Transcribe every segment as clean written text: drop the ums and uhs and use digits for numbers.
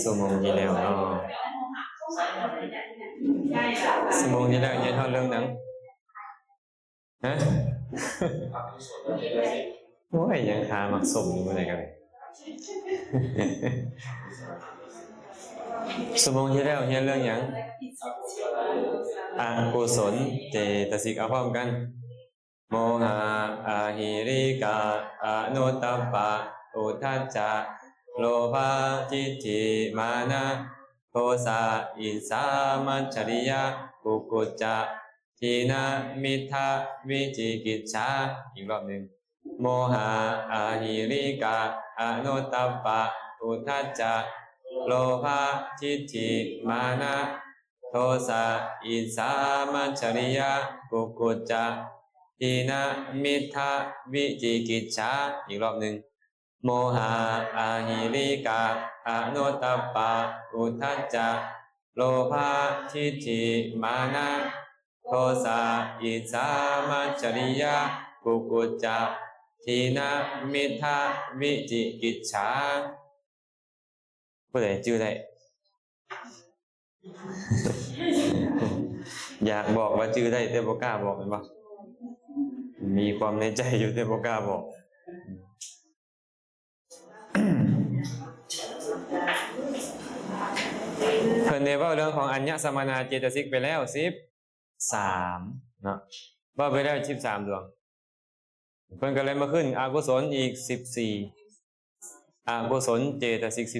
ชั่วโมงที่แล้วเนาะชั่วโมงที่แล้วยังเท่าเรื่องหนังฮะโอ้ยยังหามักสมอยู่อะไรกันชั่วโมงที่แล้วเฮียเรื่องยังอกุศลเจตสิกเอาพร้อมกันโมหะอาหิริกาอนุตตัปปะอุทธัจจะโลภะทิฏฐิมานะโทสะอิสามัจฉริยะกุกุจจะทีนะมิทธะวิจิกิจฉาอีกรอบหนึ่งโมหะอาหิริกาอนุตตัปปะอุทธัจจะโลภะทิฏฐิมานะโทสะอิสามัจฉริยะกุกุจจะทีนะมิทธะวิจิกิจฉาอีกรอบหนึ่งโมหะอาหิริกาอนุตตัปปะอุทธัจจะโลภะทิฏฐิมานะโทสะอิสามัจฉริยะกุกุจจะทีนะมิทธะวิจิกิจฉาผู้ใดชื่อได้ อยากบอกว่าชื่อได้แต่บ่กล้าบอกมันบ่มีความในใจอยู่แต่บ่กล้าบอกเพิ่นได้เว้าเรื่องของอัญญสมนาเจตสิกไปแล้ว13เนาะเว้าไปแล้ว13ดวงเพิ่นก็เลยมาขึ้นอกุศลอีก14อกุศลเจตสิก14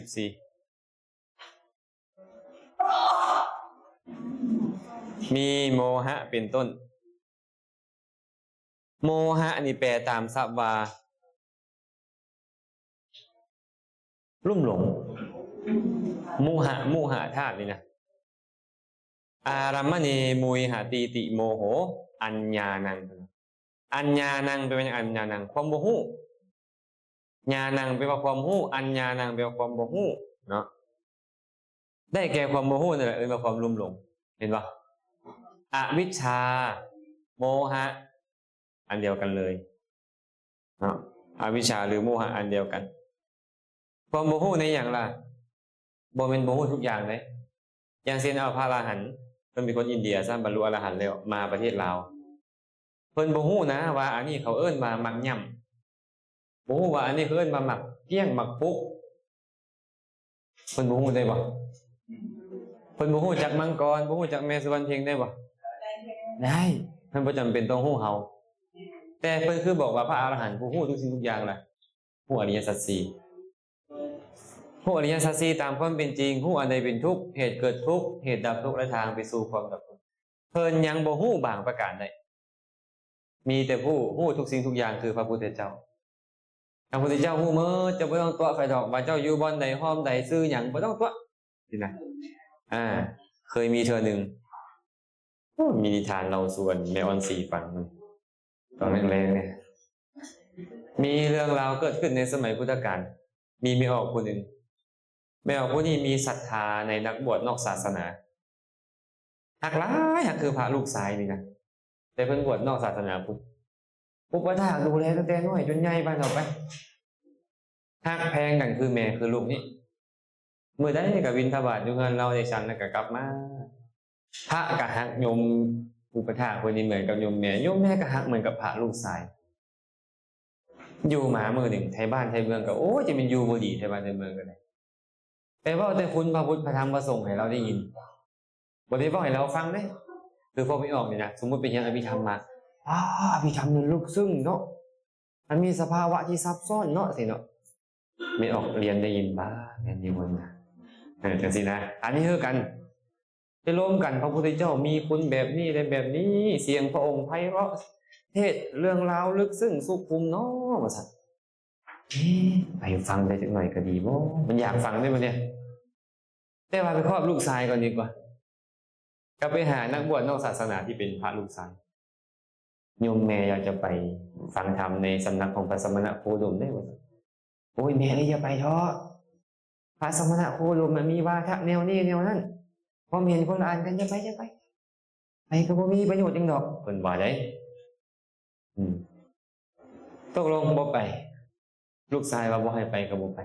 มีโมหะเป็นต้นโมหะนี่แปลตามศัพท์ว่าลุ่มหลงมุหะธาตุนี่นะอารัมมณีมุยหาตีติโมโหอัญญานังอัญญานังเป็นอัญญานังความบ่ฮู้ญาณังเป็นว่าความฮู้อัญญานังเป็นว่าความบ่ฮู้เนาะได้แก่ความบ่ฮู้นั่นแหละว่าความลุ่มหลงเห็นป่ะอวิชชาโมหะอันเดียวกันเลยเนาะอวิชชาหรือโมหะอันเดียวกันความบ่ฮู้ในอย่างล่ะบ่เป็นบ่ฮู้ทุกอย่างเลยอย่างเช่นเอาพระอรหันต์เพิ่นเป็นคนอินเดียซะบรรลุอรหันต์แล้วมาประเทศลาวเพิ่นบ่ฮู้นะว่าอันนี้เขาเอิ้นว่ามักย่ำบ่ฮู้ว่าอันนี้เขาเอิ้นว่ามักเกี้ยงมักปุกเพิ่นบ่ฮู้ได้บ่เพิ่นบ่ฮู้จักมังกรบ่ฮู้จักแม่สุวรรณเพ็งได้บ่ได้เพิ่นบ่จำเป็นต้องฮู้เฮาแต่เพิ่นคือบอกว่าพระอรหันต์ผู้ฮู้ทุกสิ่งทุกอย่างล่ะฮู้อริยสัจสี่ฮู้อริยสัจสี่ตามความเป็นจริงฮู้อันใดเป็นทุกข์เหตุเกิดทุกข์เหตุดับทุกข์และทางไปสู่ความดับทุกข์เพิ่นยังบ่ฮู้บางประการใดมีแต่ผู้ฮู้ทุกสิ่งทุกอย่างคือพระพุทธเจ้าพระพุทธเจ้าฮู้หมดจะบ่ต้องตัวไฟดอกว่าเจ้าอยู่บ่อนใดห้อมใดชื่อหยังบ่ต้องตัวนี่นะเคยมีเทื่อนึงมีนิทานเราส่วนแม่ออนสีฟังตอนแรกๆเนี่ยมีเรื่องราวเกิดขึ้นในสมัยพุทธกาลมีแม่ออกคนหนึ่งแม่ออกคนนี้มีศรัทธาในนักบวชนอกศาสนาหักหลายหักคือพระลูกชายนี่นะแต่เพิ่นบวชนอกศาสนาปุ๊บว่าถ้าดูแลตั้งแต่น้อยจนใหญ่ไปต่อไปหักแพงกันคือแม่คือลูกนี่เมื่อได้กับวินทบาทอยู่เงินเราในชั้นแล้วก็กลับมาพระกับหักโยมอุปถากคนนี้เหมือนกับโยมแม่กับหักเหมือนกับพระลูกชายอยู่หมามือหนึ่งไทยบ้านไทยเมืองก็โอ้จะเป็นอยู่บ่ดีไทยบ้านไทยเมืองกันเลยแต่ว่าแต่คุณพระพุทธพระธรรมพระสงฆ์ให้เราได้ยินบ่ได้บอกให้เราฟังเด้คือพอไม่ออกนี่นะสมมุติเป็นอย่างอภิธรรมมาอภิธรรมมันลึกซึ้งเนาะมันมีสภาวะที่ซับซ้อนเนาะสิเนาะไม่ออกเรียนได้ยินบ้างเรียนอยู่บนนะจังสินะอันนี้คือกันไปร่วมกันพระพุทธเจ้ามีคุณแบบนี้ได้แบบนี้เสียงพระองค์ไพเราะเทศเรื่องราวลึกซึ้งสุขุมเนาะว่าซั่นไปฟังได้จักหน่อยก็ดีบ่มันอยากฟังได้บ่เนี่ยแต่ว่าไปครอบลูกชายก่อนดีกว่าก็ไปหานักบวชนอกศาสนาที่เป็นพระลูกชายโยมแม่อยากจะไปฟังธรรมในสำนักของพระสมณะโคดมได้บ่โอ้ยแม่เลยอย่าไปเถอะพระสมณะโคดมมันมีวาทะแนวนี้แนวนั้นพอเห็นคนอ่านกันจะไปไปก็บ่มีประโยชน์จังดอกเพิ่นว่าได้ตกลงบ่ไปลูกชายว่าบ่ให้ไปก็บ่ไป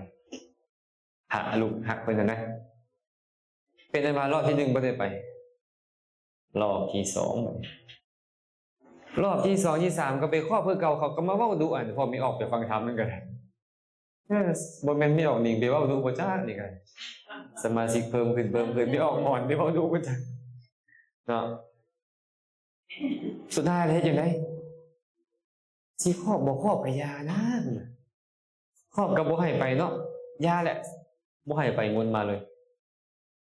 หักลูกหักเพิ่นน่ะนะ เป็นอันมารอบที่หนึ่งบ่ได้ไปรอบที่สองรอบที่สองที่สามก็ไปข้อเพื่อเก่าเขาก็มาเว้าดูอันพอมีออกไปฟังธรรมนั่นก็ได้บ่แม่นมีออกนิ่งไปเว้าดูบ่จ้านี่ก็สมาชิกเพิ่มขึ้นมีออกอ่อนไปเว้าดูบ่จ้าเนาะสุดท้ายเฮ็ดจังได๋สิครอบบ่ครอบก็ยานะครอบก็บ่ให้ไปเนาะยาแหละบ่ให้ไปงนมาเลย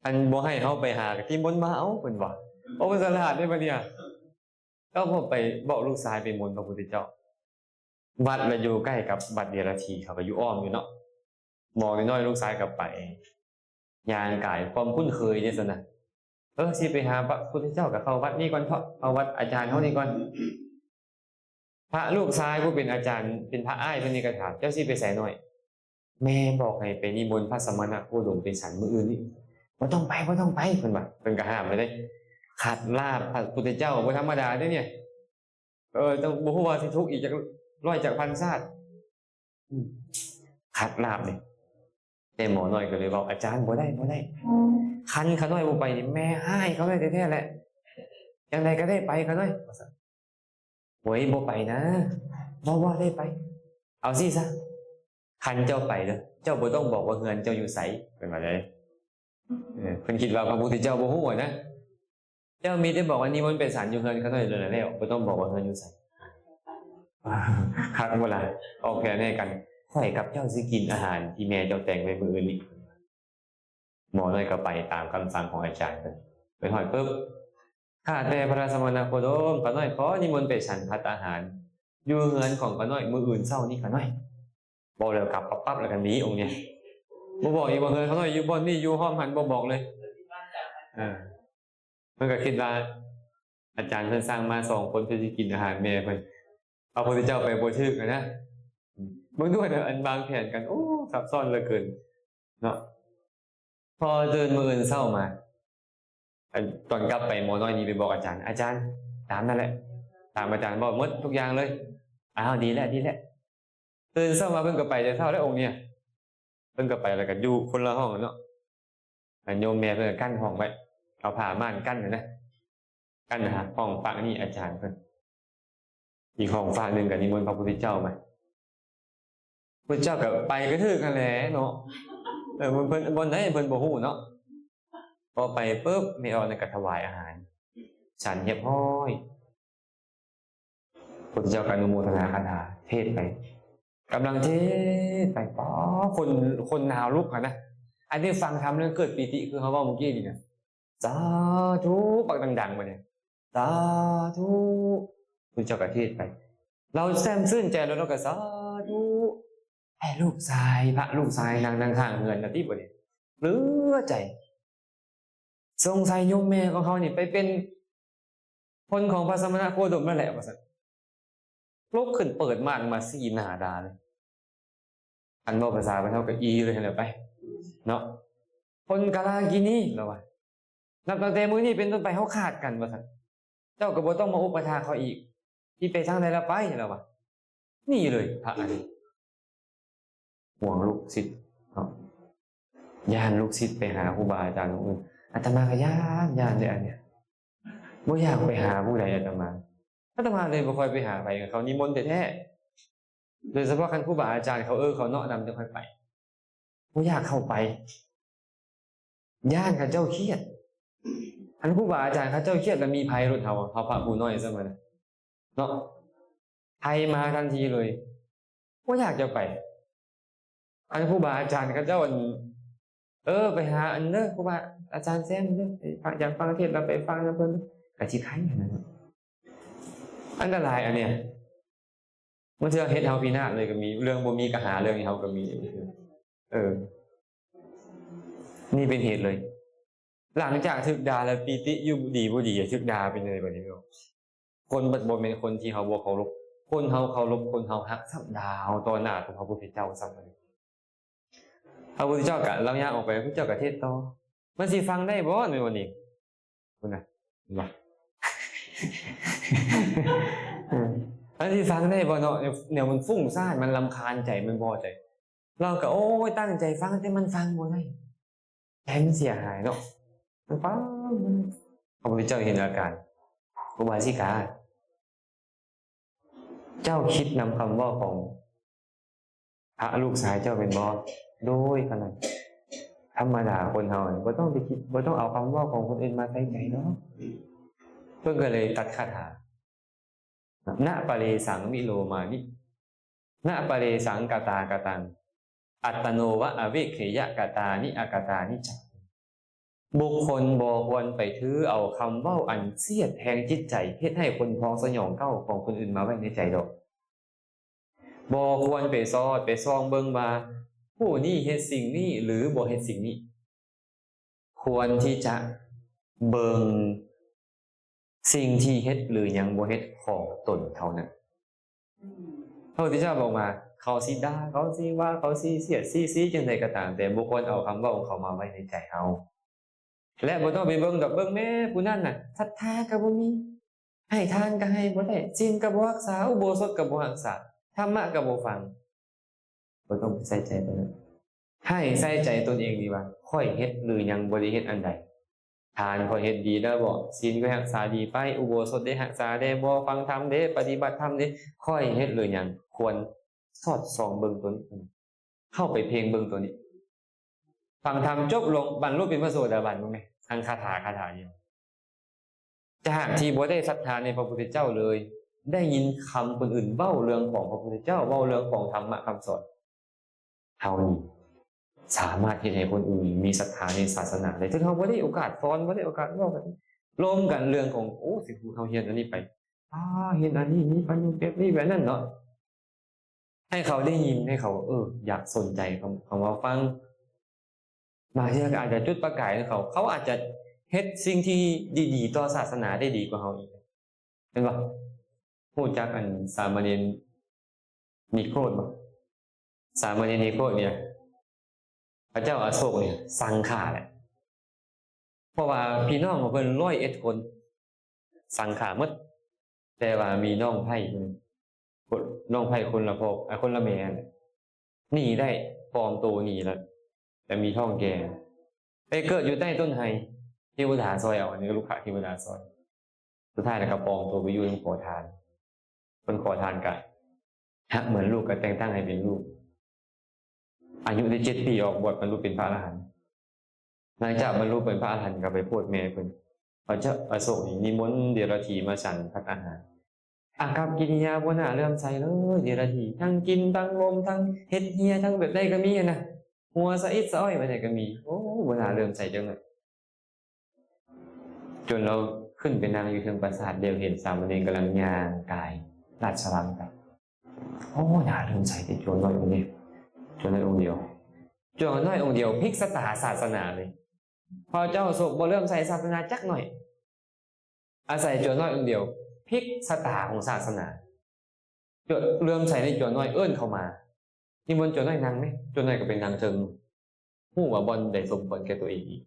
อันบ่ให้เฮาไปหาก็ที่มนต์มาเอาเพิ่นว่าโอ้สลาดได้บัดเนี่ยก็ผมไปบอกลูกชายไปมนต์พระพุทธเจ้าวัดละอยู่ใกล้กับวัดเดียรธีเขาก็อยู่อ้อมอยู่เนาะบอกน้อยๆลูกชายกลับไปยางกายความคุ้นเคยจังซั่นน่ะสิไปหาพระพุทธเจ้าก็เข้าวัดนี้ก่อนเถาะเอาวัดอาจารย์เฮานี่ก่อนพระลูกชายผู้เป็นอาจารย์เป็นพระอ้ายเพิ่นนี่ก็ถามเจ้าสิไปไสน้อยแม่บอกให้ไปนิมนต์พระสมณะโคดมไปฉันมื้ออื่นนี่บ่ต้องไปเพิ่นว่าเพิ่นก็ห้ามไว้เลยขัดลาบพระพุทธเจ้าบ่ธรรมดาเด้เนี่ยต้องบ่ฮู้ว่าสิทุกข์อีกจักร้อยจักพันชาติขัดลาบนี่แต่หมอน้อยก็เลยบอกอาจารย์บ่ได้คันขาน้อยบ่ไปนี่แม่อ้ายเขาได้แท้ๆแหละจังไดก็ได้ไปขาน้อยโอ้ยบ่ไปนะบ่ได้ไปเอาสิซะคันเจ้าไปเด้อเจ้าบ่ต้องบอกว่าเฮือนเจ้าอยู่ไสเป็นว่าไดเพิ่นคิดว่าพระพุทธเจ้าบ่ฮู้นะเจ้ามีได้บอกว่านิมนต์ไปศาลอยู่เฮือนขาน้อยแล้วบ่ต้องบอกว่าเฮือนอยู่ไสคักบ่ล่ะออกแผนให้กันข่อยกับเจ้าสิกินอาหารที่แม่เจ้าแต่งไว้มื้ออื่นนี่หมอน้อยก็ไปตามคำสั่งของอาจารย์ไปฮอดปึ๊บข้าแต่พระสมณโคดมขาน้อยขอนิมนต์ไปฉันภัตตาหารอยู่เฮือนของขาน้อยมื้ออื่นเช้านี้ขาน้อยบอกแล้วกลับปั๊บแล้วกันหนีองค์เนี่ยบ่บอกอีกว่าเฮือนขาน้อยอยู่บ่อนนี่อยู่ห้อมหันบ่บอกเลยเพิ่นก็คิดว่าอาจารย์เพิ่นสร้างมา2คนเพื่อสิกินอาหารแม่เพิ่นเอาพระพุทธเจ้าไปบ่ถึกนะเบิ่งด้วยอันบางแผนกันโอ้ซับซ้อนเหลือเกินเนาะพอตื่นมื้ออื่นเช้ามาตอนกลับไปหมอน้อยนี่ไปบอกอาจารย์ตามนั่นแหละตามอาจารย์บอกหมดทุกอย่างเลยอ้าวดีแล้วตื่นเช้ามาเพิ่นก็ไปแต่เช้าแล้วองค์เนี่ยเพิ่นก็ไปแล้วก็อยู่คนละห้องเนาะโยมแม่เพิ่นก็กั้นห้องไว้เอาผ้าม่านกั้นนะกั้นหาห้องฝั่งนี้อาจารย์เพิ่นอีกห้องฝั่งนึงก็นิมนต์พระพุทธเจ้ามาพระเจ้าก็ไปก็ถึกกันแหละเนาะเพิ่นบ่ได้เพิ่นบ่ฮู้เนาะพอไปปุ๊บไม่ออกในกระถวายอาหารฉันเรียบร้อยพุทธเจ้าก็อนุโมทนาคาถาเทศไปกำลังเทศไปป๋อคนหนาวลุกนะอันนี้ฟังทำเรื่องเกิดปีติคือเขาว่าเมื่อกี้นี่นะสาธุปักดังๆมาเนี่ยสาธุพุทธเจ้าก็เทศไปเราแซมซื่นใจแล้วเราก็สาธุไอ้ลูกชายพระลูกชายนางข้างเงินนะที่บ่เนี่ยเหลือใจสงสัยโยมแม่ของเขานี่ไปเป็นคนของพระสมณโคดมนั่นแหละว่าซั่นลุกขึ้นเปิดม่านมาสีหน้าด่าเลยอันบอกภาษาไปเท่ากับอีเลยเห็นไหมเนาะคนกาลากินีแล้วว่านับตั้งแต่มื้อนี้เป็นต้นไปเขาขาดกันว่าซั่นเจ้าก็บ่ต้องมาอุปถาเขาอีกที่ไปทางใดละไปแล้วว่านี่เลยพระอันนี้ห่วงลูกศิษย์เนาะย่านลูกศิษย์ไปหาครูบาอาจารย์อื่นอาตมาก็ย่านเลยอันเนี้ยบ่อยากไปหาผู้ใดอาตมาเลยบ่ค่อยไปหาไปเขานิมนต์แท้ๆโดยเฉพาะคันครูบาอาจารย์เขาเขาเนาะนำจะค่อยไปบ่อยากเข้าไปย่านเขาเจ้าเครียดอันครูบาอาจารย์เขาเจ้าเครียดแล้วมีภัยรถเฮาพระผู้น้อยซะมื้อนะเนาะภัยมาทันทีเลยบ่อยากจะไปอันครูบาอาจารย์เขาเจ้าไปหาอันเด้อครูบาอาจารย์แซมเด้อฟังอยากฟังเทศน์เราไปฟังนะเพิ่นก็สิไผนั่นน่ะอันตรายอันเนี้ยมันจะเฮ็ดเฮาพินาศเลยก็มีเรื่องบ่มีก็หาเรื่องให้เฮาก็มีนี่เป็นเหตุเลยหลังจากถึกด่าแล้วปีติอยู่ดีบ่ดีถึกด่าเป็นเลยบัดนี้คนบ่แม่นคนที่เฮาบ่เคารพคนเฮาเคารพคนเฮาฮักสับดาวต่อหน้าของพระพุทธเจ้าซับพระพุทธเจ้าก็เราย่างออกไปพระพุทธเจ้าก็เทศต่อมันสิฟังได้บ่ในวันนี้คุณน่ะว่าอันที่ฟังได้บ่เนาะเนี่ยมันฟุ้งซ่านมันรำคาญใจมันพอใจเราก็โอ้ยตั้งใจฟังแต่มันฟังบ่ได้ใจมันเสียหายเนาะ มันฟ้าพระพุทธเจ้าเห็นอาการอุบาสิกาเจ้าคิดนำคำว่าของพระลูกชายเจ้าเป็นบอสโดยขนาดธรรมดาคนเฮาบ่ต้องไปคิดบ่ต้องเอาคำว่าของคนอื่นมาใส่ใจเนาะเพิ่นก็เลยตัดคาถาณปะเรสังวิโลมานิณปะเรสังกตากตังอัตโนวะอเวเขยะกตานิอากตานิจักบุคคลบ่ควรไปถือเอาคำเว้าอันเสียดแทงจิตใจเฮ็ดให้คนพ้องสยองเก้าของคนอื่นมาไว้ในใจดอกบ่ควรไปซอดไปซองเบิ่งว่าผู้นี้เฮ็ดสิ่งนี้หรือบ่เฮ็ดสิ่งนี้ควรที่จะเบิ่งสิ่งที่เฮ็ดหรือยังบ่เฮ็ดของตนเท่านั้นพระพุทธเจ้าบอกมาเขาสิด่าเขาสิว่าเขาสิเสียดสิจังไดก็ตามแต่บุคคลเอาคำเว้าของเขามาไว้ในใจเฮาและบ่ต้องไปเบิ่งดอกเบิ่งแม่ผู้นั้นน่ะศรัทธาก็บ่มีให้ทานก็ให้บ่ได้ศีลก็บ่รักษาอุโบสถก็บ่รักษาธรรมะก็บ่ฟังบ่ต้องไปใส่ใจตรงนั้นให้ใส่ใจตนเองดีว่าค่อยเฮ็ดหรือยังบ่ได้เฮ็ดอันใดทานค่อยเฮ็ดดีแล้วบ่ศีลก็รักษาดีไปอุโบสถได้รักษาได้บ่ฟังธรรมเด้ปฏิบัติธรรมเด้ค่อยเฮ็ดหรือยังควรสอดส่องเบิ่งตัวนี้เข้าไปเพ่งเบิ่งตัวนี้ฟังธรรมจบลงบรรลุเป็นพระโสดาบันมั้งไงทางคาถาเดียวจากที่บ่ได้ศรัทธาในพระพุทธเจ้าเลยได้ยินคำคนอื่นเว้าเรื่องของพระพุทธเจ้าเว้าเรื่องของธรรมะคำสอนเฮานี่สามารถที่ให้คนอื่นมีศรัทธาในศาสนาได้ถึงเฮาบ่ได้โอกาสสอนบ่ได้โอกาสเว้ากันร่วมกันเรื่องของโอ้สิเฮาเรียนอันนี้ไปเห็นอันนี้มีปัญญาแบบนี้แบบนั้นเนาะให้เขาได้ยินให้เขาอยากสนใจคำว่าฟังบางทีก็อาจจะจุดประกายของเขาอาจจะเฮ็ดสิ่งที่ดีๆต่อศาสนาได้ดีกว่าเราอีกเห็นป่ะพูดจากอันสามเณรนิโครธบ่สามเณรนิโครธเนี่ยพระเจ้าอโศกเนี่ยสั่งฆ่าแหละเพราะว่าพี่น้องของเพิ่น101คนสั่งฆ่าหมดแต่ว่ามีน้องไผ่น้องไผ่คนละพ่อคนละแม่หนีได้ปลอมตัวหนีแล้วแต่มีท้องแก่ไปเกิดอยู่ใต้ต้นไทรเทวดาซอยเอาอันนี้ก็ลูกค้าเทวดาซอยสุดท้ายแล้วก็ปลอมตัวไปอยู่ในขอทานคนขอทานกันเหมือนลูกก็แต่งตั้งให้เป็นลูกอายุได้7 ปีออกบวชบรรลุเป็นพระอรหันต์หลังจากบรรลุเป็นพระอรหันต์ก็ไปโพดแม่เพิ่นพระเจ้าอโศกนิมนต์เดรัจฉีมาฉันพัฒอาหารอากับกิริยาบ่น่าเลื่อมใสเลยเดรัจฉีทั้งกินทั้งลมทั้งเฮ็ดเฮียทั้งแบบใดก็มีนะหัวสะอิดสะอ้อยแบบใดก็มีโอ้บ่น่าเลื่อมใสจังเลยจนเราขึ้นไปนั่งอยู่เทิงปราสาทเดียวเห็นสามเณรกำลังย่างกายราชวังไปโอ้น่าเลื่อมใสแต่โจรน้อยองค์เดียวโจรน้อยองค์เดียวโจรน้อยองค์เดียวพลิกชะตาศาสนาเลยพอเจ้าโศกบ่เลื่อมใสศาสนาจักหน่อยอาศัยโจรน้อยองค์เดียวพลิกชะตาของศาสนาโจรเลื่อมใสในโจรน้อยเอิ้นเข้ามานี่บนโจรน้อยนางไหมโจรน้อยก็เป็นนางเชิงฮู้ว่าบ่ได้สมควรแก่ตัวเองอีก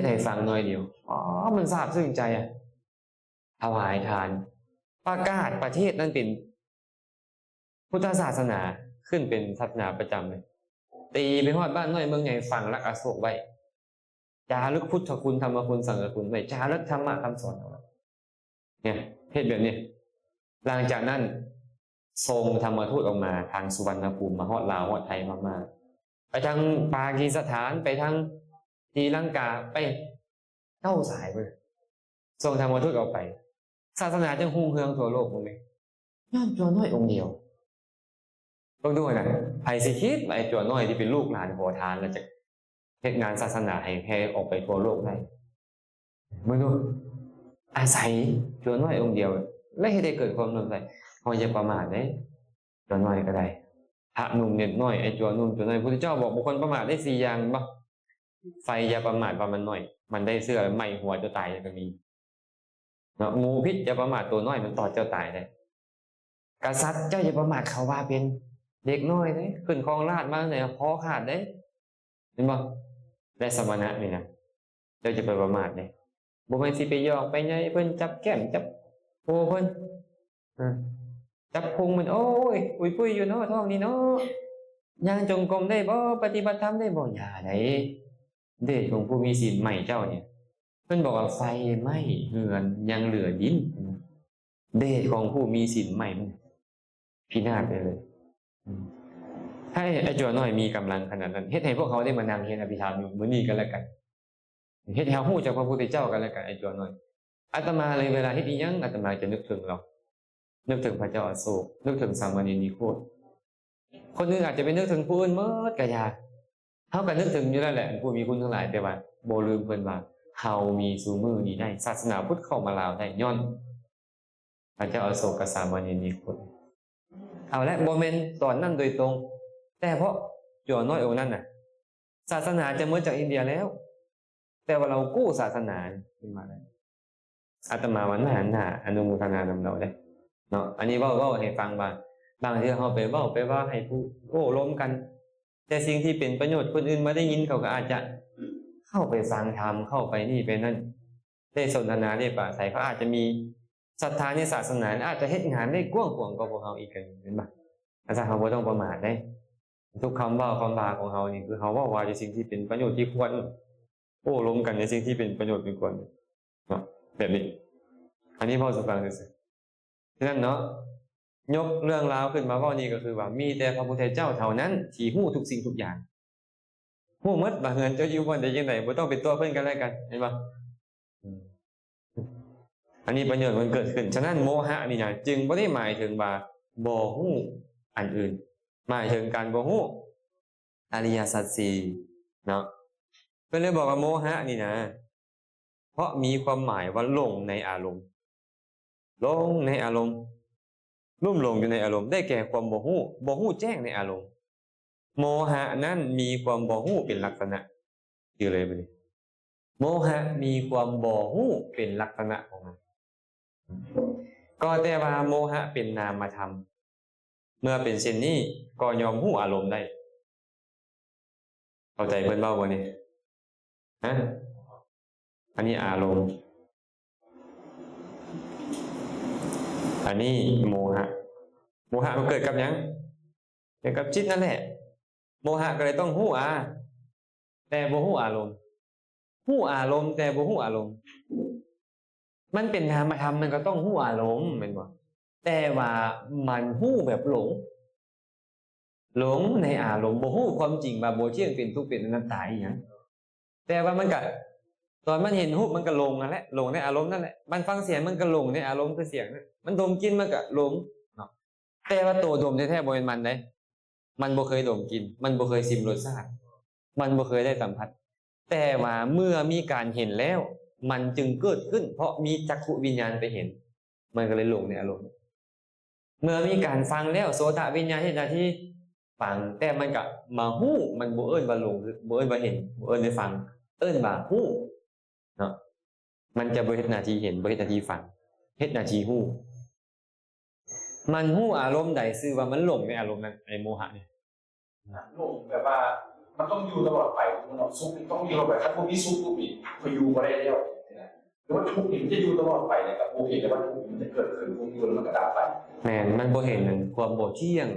ได้ฟังหน่อยเดียวมันซาบซึ้งใจถวายทานประกาศประเทศนั้นเป็นพุทธศาสนาขึ้นเป็นศาสนาประจำเลยตีไปฮอดบ้านน้อยเมืองใหญ่ฟังรักอโศกไว้จารึกพุทธคุณธรรมคุณสังฆคุณไว้จารึกธรรมะคำสอนเอาไว้เนี่ยเฮ็ดแบบนี้หลังจากนั้นทรงธรรมทูตออกมาทางสุวรรณภูมิมาฮอดลาวฮอดไทยมากๆไปทางปากีสถานไปทางศรีลังกาไป9 สายเลยทรงธรรมทูตออกไปศาสนาจึงรุ่งเรืองทั่วโลกหมดเลยย้อนโจรน้อยองค์เดียวต้องดูนะไผสิคิดไอ้โจรน้อยที่เป็นลูกหลานขอทานแล้วจะเฮ็ดงานศาสนาให้แพร่ออกไปทั่วโลกได้มึงดูอาศัยโจรน้อยองค์เดียวแล้วให้ได้เกิดความเลื่อมใสพออย่าประมาทเด้โจรน้อยก็ได้พระหนุ่มเน็ตน้อยไอ้โจรหนุ่มโจรน้อยพุทธเจ้าบอกบุคคลประมาทได้4อย่างบ่ไฟอย่าประมาทว่ามันน้อยมันได้เสื้อไหม้หัวจะตายก็มีเนาะงูพิษอย่าประมาทตัวน้อยมันต่อเจ้าตายได้กษัตริย์เจ้าอย่าประมาทเขาว่าเป็นเด็กน้อยเด้ขึ้นครองราชย์มาเนี่ยคอขาดเด้เห็นบ่ได้สมณะนี่นะเจ้าจะไปประมาทเด้บ่แม่นสิไปยอกไปใหญ่เพิ่นจับแก้มจับโอ้เพิ่นจับพุงมันโอ้ยปุยปุยอยู่เนาะท้องนี่เนาะย่างจงกรมได้บ่ปฏิบัติธรรมได้บ่อย่าได้ เดชของผู้มีศีลใหม่เจ้าเนี่ยเพิ่นบอกว่าไฟไหม้เฮือนยังเหลือดินเดชของผู้มีศีลใหม่มันพินาศไปเลยถ้าไอ้จัวน้อยมีกำลังขนาดนั้นเฮ็ดให้พวกเขาได้มานั่งเรียนอภิธรรมอยู่มื้อนี้กันแล้วกันเฮ็ดให้เฮาฮู้จักพระพุทธเจ้ากันแล้วกันไอ้จัวน้อยอาตมาเลยเวลาเฮ็ดอีหยังอาตมาจะนึกถึงเรานึกถึงพระเจ้าอโศกนึกถึงสามเณรนิโคตคนอื่นอาจจะไปนึกถึงผู้อื่นหมดก็ยากเฮาก็นึกถึงอยู่แล้วแหละผู้มีคุณทั้งหลายแต่ว่าบ่ลืมเพิ่นว่าเฮามีซุมื้อนี้ได้ศาสนาพุทธเข้ามาลาวได้ย้อนพระเจ้าอโศกกับสามเณรนิโคตเอาละบ่แม่นสอนนั่นโดยตรงแต่เพราะจัวน้อยองค์นั้นน่ะศาสนาจะมาจากอินเดียแล้วแต่ว่าเรากู้ศาสนาขึ้นมาได้อาตมาวันนั้นน่ะอนุโมทนานำเราได้เนาะอันนี้เว้าให้ฟังว่าบางทีเฮาไปเว้าไปว่าให้ผู้โอ้ล้มกันแต่สิ่งที่เป็นประโยชน์คนอื่นมาได้ยินเขาก็อาจจะเข้าไปฟังธรรมเข้าไปนี่ไปนั่นได้สนทนาได้ปราศัยเขาอาจจะมีศรัทธาในศาสนาอาจจะเฮ็ดงานได้กว้างขวางกว่าพวกเฮาอีกกันเห็นบ่อาจารย์เฮาบ่ต้องประมาทได้ทุกคำเว้าคำบาของเฮานี่คือเฮาเว้าว่าในสิ่งที่เป็นประโยชน์ที่ควรโอ้ล้มกันในสิ่งที่เป็นประโยชน์เป็นควรเนาะแบบนี้อันนี้พ่อสุฟังซื่อฉะนั้นเนาะยกเรื่องราวขึ้นมาว่านี่ก็คือว่ามีแต่พระพุทธเจ้าเท่านั้นที่ฮู้ทุกสิ่งทุกอย่างฮู้หมดว่าเฮือนเจ้าอยู่บ่ได้จังได๋บ่ต้องเป็นตัวเพิ่นกันแล้วกันเห็นบ่อันนี้ประโยชน์มันเกิดขึ้นฉะนั้นโมหะนี่นะจึงบ่ได้หมายถึงว่าบ่ฮู้อันอื่นหมายถึงการบ่ฮู้อริยสัจสี่เนาะเพิ่นเลยบอกว่าโมหะนี่นะเพราะมีความหมายว่าหลงในอารมณ์หลงในอารมณ์ลุ่มหลงอยู่ในอารมณ์ได้แก่ความบ่ฮู้แจ้งในอารมณ์โมหะนั้นมีความบ่ฮู้เป็นลักษณะคือเลยบัดนี้โมหะมีความบ่ฮู้เป็นลักษณะของมันก็แต่ว่าโมหะเป็นนามธรรมเมื่อเป็นเช่นนี้ก็ยอมฮู้อารมณ์ได้เข้าใจเพิ่นเว้าบ่นี่ฮะอันนี้อารมณ์อันนี้โมหะมันเกิดกับหยังเกิดกับจิตนั่นแหละโมหะก็เลยต้องฮู้แต่บ่ฮู้อารมณ์ฮู้อารมณ์แต่บ่ฮู้อารมณ์มันเป็นนามธรรมมันก็ต้องฮู้อารมณ์แม่นบ่แต่ว่ามันฮู้แบบหลงในอารมณ์บ่ฮู้ความจริงว่าบ่เที่ยงเป็นทุกข์เป็นอนัตตาอีหยังแต่ว่ามันก็ตอนมันเห็นรูปมันก็หลงนั่นแหละหลงในอารมณ์นั่นแหละมันฟังเสียงมันก็หลงในอารมณ์คือเสียงนั่นมันดมกลิ่นมันก็หลงเนาะแต่ว่าตัวดมแท้ๆบ่เป็นมันเด้มันบ่เคยดมกลิ่นมันบ่เคยชิมรสชาติมันบ่เคยได้สัมผัสแต่ว่าเมื่อมีการเห็นแล้วมันจึงเกิดขึ้นเพราะมีจักขุวิญญาณไปเห็นมันก็เลยหลงในอารมณ์เมื่อมีการฟังแล้วโสตวิญญาณเฮ็ดหน้าที่ฟังแต่มันก็มาฮู้มันบ่เอิ้นว่าหลงบ่เอิ้นว่าเห็นบ่เอิ้นได้ฟังเอิ้นว่าฮู้เนาะมันจะบ่เฮ็ดหน้าที่เห็นบ่เฮ็ดหน้าที่ฟังเฮ็ดหน้าที่ฮู้มันฮู้อารมณ์ใดชื่อว่ามันหลงในอารมณ์นั้นไอ้โมหะเนี่ยหลงแบบว่ามันต้องอยู่ตลอดไปมันซุกต้องอยู่ตลอดไปถ้าพวกนี้ซุกปุ๊บนี่พออยู่บ่ได้แล้วนะหรือว่าทุกข์นี่มันจะอยู่ตลอดไปเนี่ยกับโอเคแต่ว่าทุกข์มันจะเกิดขึ้นพวกนี้แล้วมันก็ดับไปแม่นมันบ่เห็นความบ่เที่ยง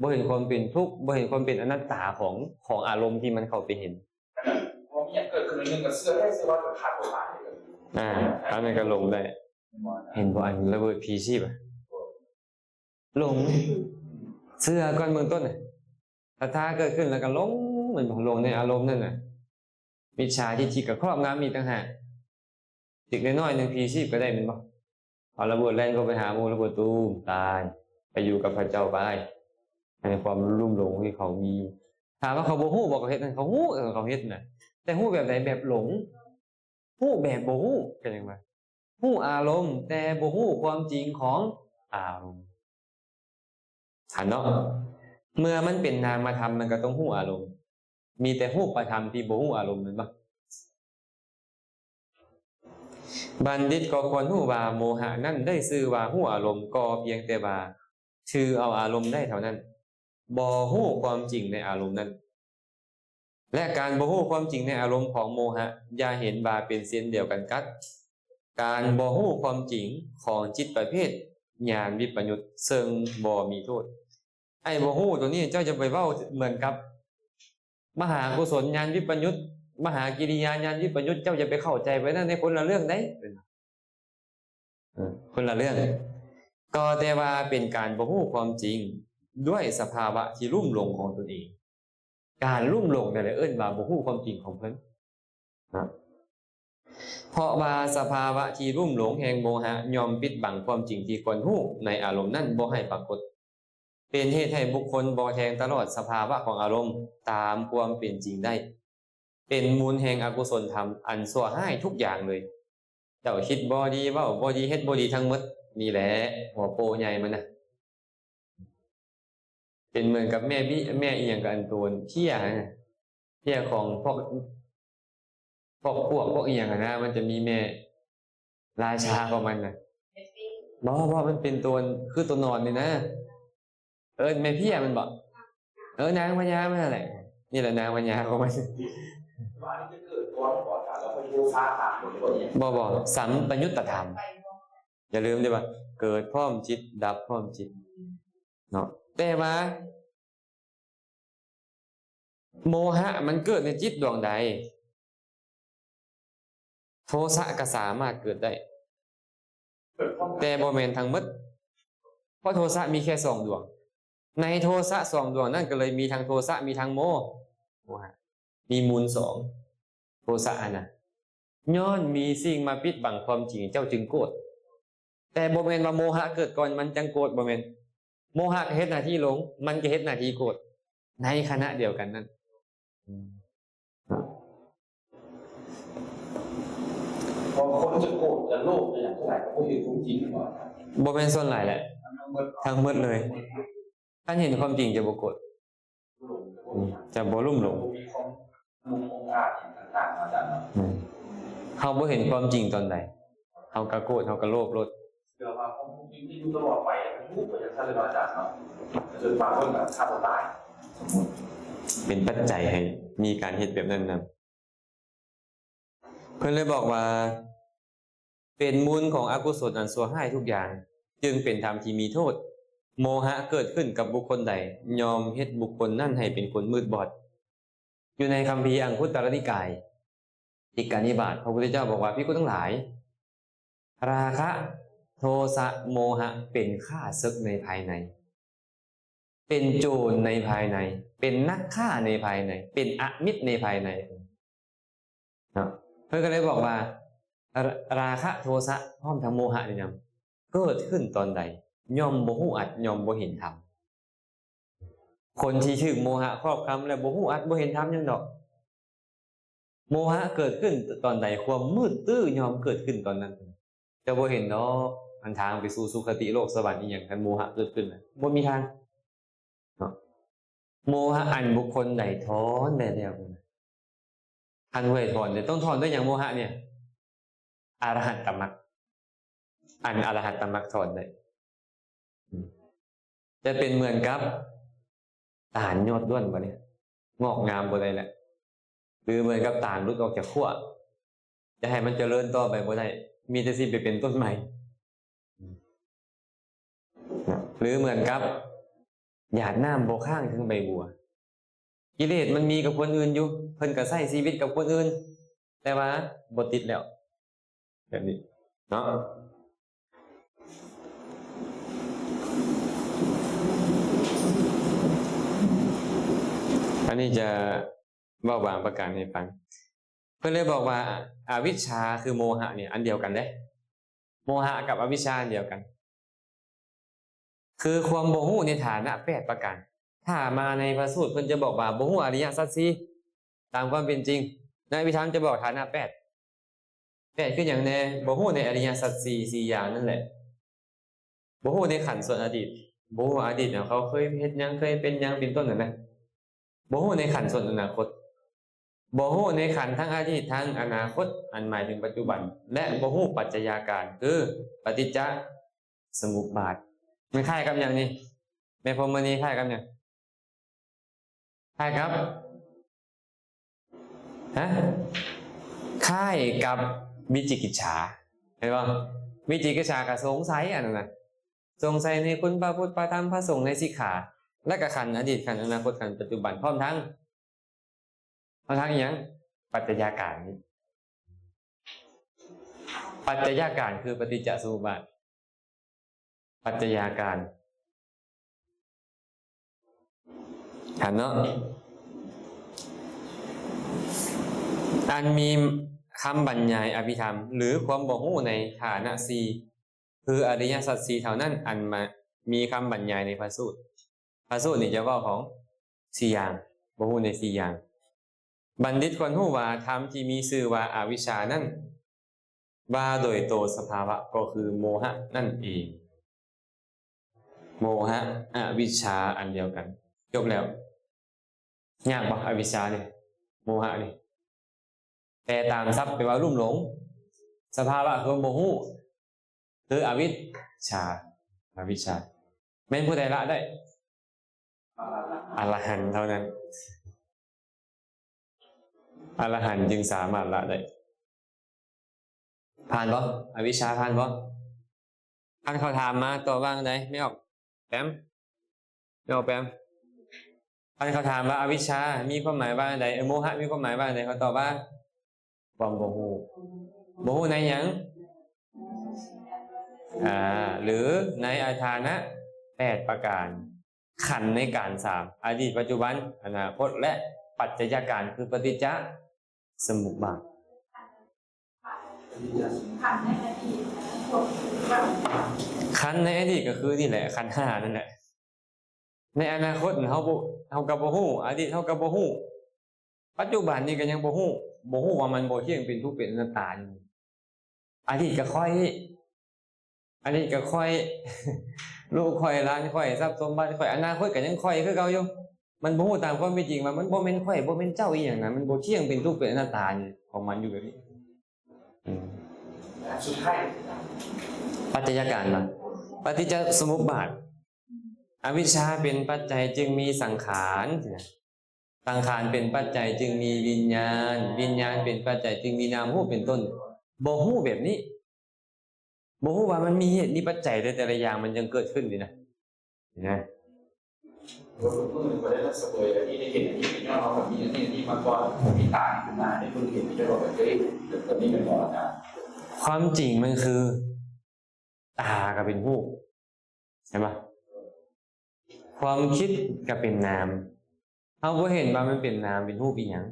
บ่เห็นความเป็นทุกข์บ่เห็นความเป็นอนัตตาของอารมณ์ที่มันเข้าไปเห็นพอมีอย่างเกิดขึ้นนึงก็เสื้อได้เสื้อว่าขาดตัวตายเลยอันนั้นก็ลงได้เห็นบ่อันระเบิดผีชีพอ่ะลงเสื้อก่อนเบื้องต้นน่ะศรัทธาเกิดขึ้นแล้วก็ลงเหมือนลงในอารมณ์นั่นน่ะมิจฉาทิฏฐิกับครอบงำมีต่างหากจิกน้อยๆนึงผีชีพก็ได้แม่นบ่เอาระเบิดแล่นเข้าไปหาหมู่ระเบิดตูมตายไปอยู่กับพระเจ้าไปในความลุ่มหลงที่เขามีอยู่ถามว่าเขาบ่ฮู้บ่ก็เฮ็ดนั่นเขาฮู้เขาเฮ็ดน่ะแต่ฮู้แบบใดแบบหลงฮู้แบบบ่ฮู้เป็นจังได๋ฮู้อารมณ์แต่บ่ฮู้ความจริงของอารมณ์เนาะเมื่อมันเป็นนามธรรมมันก็ต้องฮู้อารมณ์มีแต่รูปธรรมที่บ่ฮู้อารมณ์นั่นบ่บัณฑิตก็ควรฮู้ว่าโมหะนั้นได้ชื่อว่าฮู้อารมณ์ก็เพียงแต่ว่าชื่อเอาอารมณ์ได้เท่านั้นบ่ฮู้ความจริงในอารมณ์นั้นและการบ่ฮู้ความจริงในอารมณ์ของโมหะอย่าเห็นว่าเป็นเส้นเดียวกันกับการบ่ฮู้ความจริงของจิตประเภทญาณวิปยุตซึ่งบ่มีโทษไอ้บ่ฮู้ตัวนี้เจ้าจะไปเว้าเหมือนกับมหากุศลญาณวิปยุต มหากิริยาญาณวิปยุตเจ้าอย่าไปเข้าใจไว้นั่นในคนละเรื่องได้คนละเรื่องก็แต่ว่าเป็นการบ่ฮู้ความจริงด้วยสภาวะที่ลุ่มหลงของตนเองการลุ่มหลงนั่นแหละเอิ้นว่าบ่ฮู้ความจริงของเพิ่นนะเพราะว่าสภาวะที่ลุ่มหลงแห่งโมหะยอมปิดบังความจริงที่ควรฮู้ในอารมณ์นั้นบ่ให้ปรากฏเป็นเหตุให้บุคคลบ่แทงตลอดสภาวะของอารมณ์ตามความเป็นจริงได้เป็นมูลแห่งอกุศลธรรมอันชั่วร้ายทุกอย่างเลยเจ้าคิดบ่ดีเว้าบ่ดีเฮ็ดบ่ดีทั้งหมดนี่แหละหัวโปใหญ่มันน่ะเป็นเหมือนกับแม่อีหยังกับอันโตนเที่ยนะเที่ยของพวกอีหยังนะมันจะมีแม่ราชาของมันน่ะบ่มันเป็นตัวคือตัวนอนนี่นะแม่เพี่มันบอกนางพญามันอะไรนี่แหละนางพญาของมัน ว่านี่จะเกิดตัวก่อนแล้วไปดูฟ้าตามหมดเลยบ่สัมปยุตตธรรมอย่าลืมดิว่าเกิดพร้อมจิตดับพร้อมจิตเนาะแต่ว่าโมหะมันเกิดในจิตดวงใดโทสะก็สามารถเกิดได้แต่บ่แม่นทั้งหมดเพราะโทสะมีแค่2 ดวงในโทสะ2 ดวงนั่นก็เลยมีทั้งโทสะมีทั้งโมหะมีมูล2โทสะน่ะย้อนมีสิ่งมาปิดบังความจริงเจ้าจึงโกรธแต่บ่แม่นว่าโมหะเกิดก่อนมันจังโกรธบ่แม่นโมหะก็เฮ็ดหน้าที่หลงมันก็เฮ็ดหน้าที่โกรธในขณะเดียวกันนั่นพอคนจะโกรธจะโลภจะอย่างเท่าไหร่ก็ไม่เห็นความจริงก่อนบ่แม่นส่วนหลายแหละทั้งหมดเลยถ้าเห็นความจริงจะบ่โกรธจะบ่ลุ่มหลงมีความมุ่งองค์อาจต่างๆมาจากนั้นเฮาบ่เห็นความจริงตอนใดเฮาก็โกรธเฮาก็โลภโลดเชื่อว่าความจริงที่อยู่ตลอดไปทุกข์ไปจากท่านเลยมาจากเนาะจนบางคนแบบฆ่าตัวตายเป็นปัจจัยให้มีการเฮ็ดแบบนั้นนะเพิ่นเลยบอกว่าเป็นมูลของอกุศลอันชั่วร้ายทุกอย่างจึงเป็นธรรมที่มีโทษโมหะเกิดขึ้นกับบุคคลใดยอมเฮ็ดบุคคลนั้นให้เป็นคนมืดบอดอยู่ในคัมภีร์อังคุตรนิกายอิกานิบาตพระพุทธเจ้าบอกว่าภิกษุทั้งหลายราคะโทสะโมหะเป็นข้าศึกในภายในเป็นโจรในภายในเป็นนักฆ่าในภายในเป็นอมิตรในภายในนะเพื่อนก็เลยบอกว่าราคะโทสะพร้อมทั้งโมหะนี่นะเกิดขึ้นตอนใดย่อมบ่ฮู้อัดย่อมบ่เห็นธรรมคนที่ถูกโมหะครอบครำและบ่ฮู้อัดบ่เห็นธรรมยังดอกโมหะเกิดขึ้นตอนใดความมืดตื้อย่อมเกิดขึ้นตอนนั้นจะบ่เห็นเนาะอันทางไปสู่สุคติโลกสวรรค์อีหยังกันโมหะเกิดขึ้นน่ะบ่มีทางเนาะโมหะอันบุคคลใดถอนได้แล้วอันไว้ถอนต้องถอนด้วยอย่างโมหะเนี่ยอรหัตตมรรคอันอรหัตตมรรคถอนได้จะเป็นเหมือนกับตาลยอดด้วนบ่เนี่ยงอกงามบ่ได้แหละหรือเหมือนกับตาลรุดออกจากขั้วจะให้มันเจริญต่อไปบ่ได้มีแต่สิไปเป็นต้นใหม่หรือเหมือนกับหยาดน้ำบ่ข้างถึงใบบัวกิเลสมันมีกับคนอื่นอยู่เพิ่นก็ใช้ชีวิตกับคนอื่นแต่ว่าบ่ติดแล้วแบบนี้เนาะอันนี้จะเว้าบางประการให้ฟังเพิ่นเลยบอกว่าอวิชชาคือโมหะเนี่ยอันเดียวกันเด้โมหะกับอวิชชาอันเดียวกันคือความบ่ฮู้ในฐานะ8ประการถ้ามาในพระสูตรเพิ่นจะบอกว่าบ่ฮู้อริยสัจ4ตามความเป็นจริงในวิธรรมจะบอกฐานะ8คืออย่างแน่บ่ฮู้ในอริยสัจ4อย่างนั่นแหละบ่ฮู้ในขันธ์ส่วนอดีตบ่ฮู้อดีตเขาเคยเฮ็ดหยังเคยเป็นหยังเป็นต้นนั่นนะบ่ฮู้ในขันธ์ส่วนอนาคตบ่ฮู้ในขันธ์ทั้งอดีตทั้งอนาคตอันหมายถึงปัจจุบันและบ่ฮู้ปัจจัยาการคือปฏิจจสมุปบาทมันคล้ายกับอย่างนี้แม่พรหมณีคล้ายกับอย่างคล้ายกับคล้ายกับวิจิกิจฉาเห็นป่ะวิจิกิจฉากับสงสัยอันนั้นนะสงสัยในคุณพระพุทธพระธรรมพระสงฆ์ในสิกขาและกับขันธ์อดีตขันธ์อนาคตขันธ์ปัจจุบันพร้อมทั้งอย่างป ปัจจัยการนี้ปัจจัยการคือปฏิจจสมุปบาทปัจจัยการหันเนาะอันมีคำบรรยายอภิธรรมหรือความบ่ฮู้ในฐานะสีคืออริยสัจสี่เท่านั้นอันมามีคำบรรยายในพระสูตรพระสูตรนี่จะว่าของสี่อย่างบ่ฮู้ในสี่อย่างบัณฑิตควรฮู้ว่าธรรมที่มีชื่อว่าอวิชชานั้นว่าโดยโตสภาวะก็คือโมหะนั่นเองโมหะอวิชชาอันเดียวกันจบแล้วยากบ่อวิชชาเนี่ยโมหะนี่แต่ตามซับไปว่าลุ่มหลงสภาวะคือโมหูคืออวิชชาอวิชชาแม้นผู้ใดละได้อรหันต์เท่านั้นอรหันต์จึงสามารถละได้ผ่านบ่อวิชชาผ่านบ่ท่านเขาถามมาต่อว่างไดไม่ออกแปมไม่ออกแปมท่านเขาถามว่าอวิชชามีความหมายว่าใดโมหะมีความหมายว่าใดเขาตอบว่าความโมหูโมหูในหยังหรือในอาทานะ8ประการขันธ์ในการ3อดีตปัจจุบันอนาคตและปัจจัยการคือปฏิจจสมุปบาทขันธ์ในอดีตก็คือนี่แหละขันธ์5นั่นแหละในอนาคตเฮากับบ่ฮู้อดีตเฮากับบ่ฮู้ปัจจุบันนี่ก็ยังบ่ฮู้ว่ามันบ่เที่ยงเป็นทุกข์เป็นอนัตตาอยู่อดีตก็ค่อยลูกค่อยหลานค่อยทรัพย์สมบัติค่อยอนาคตก็ยังค่อยคือเก่าอยู่มันบ่ฮู้ตามความเป็นจริงว่ามันบ่แม่นค่อยบ่แม่นเจ้าอีหยังนั้นมันบ่เที่ยงเป็นทุกข์เป็นอนัตตาอยู่ของมันอยู่แบบนี้สุดท้ายปัจจัยการมาปฏิจจสมุปบาทอวิชชาเป็นปัจจัยจึงมีสังขารสังขารเป็นปัจจัยจึงมีวิญญาณวิญญาณเป็นปัจจัยจึงมีนามรูปเป็นต้นบ่ฮู้แบบนี้บ่ฮู้ว่ามันมีเหตุมีปัจจัยแต่ละอย่างมันยังเกิดขึ้นนี่นะเห็นไหมก็ได้รับสเปยที่ได้เห็นที่เป็นยอดแบบนี้ที่มาก่อนมีตาขึ้นมาได้เพิ่งเห็นที่จะบอกแบบเฮ้ยตอนนี้เป็นหมอนะความจริงมันคือตาก็เป็นรูปใช่ไหมความคิดก็เป็นนามเราบ่เห็นว่ามันเป็นนามเป็นรูปอีหยัง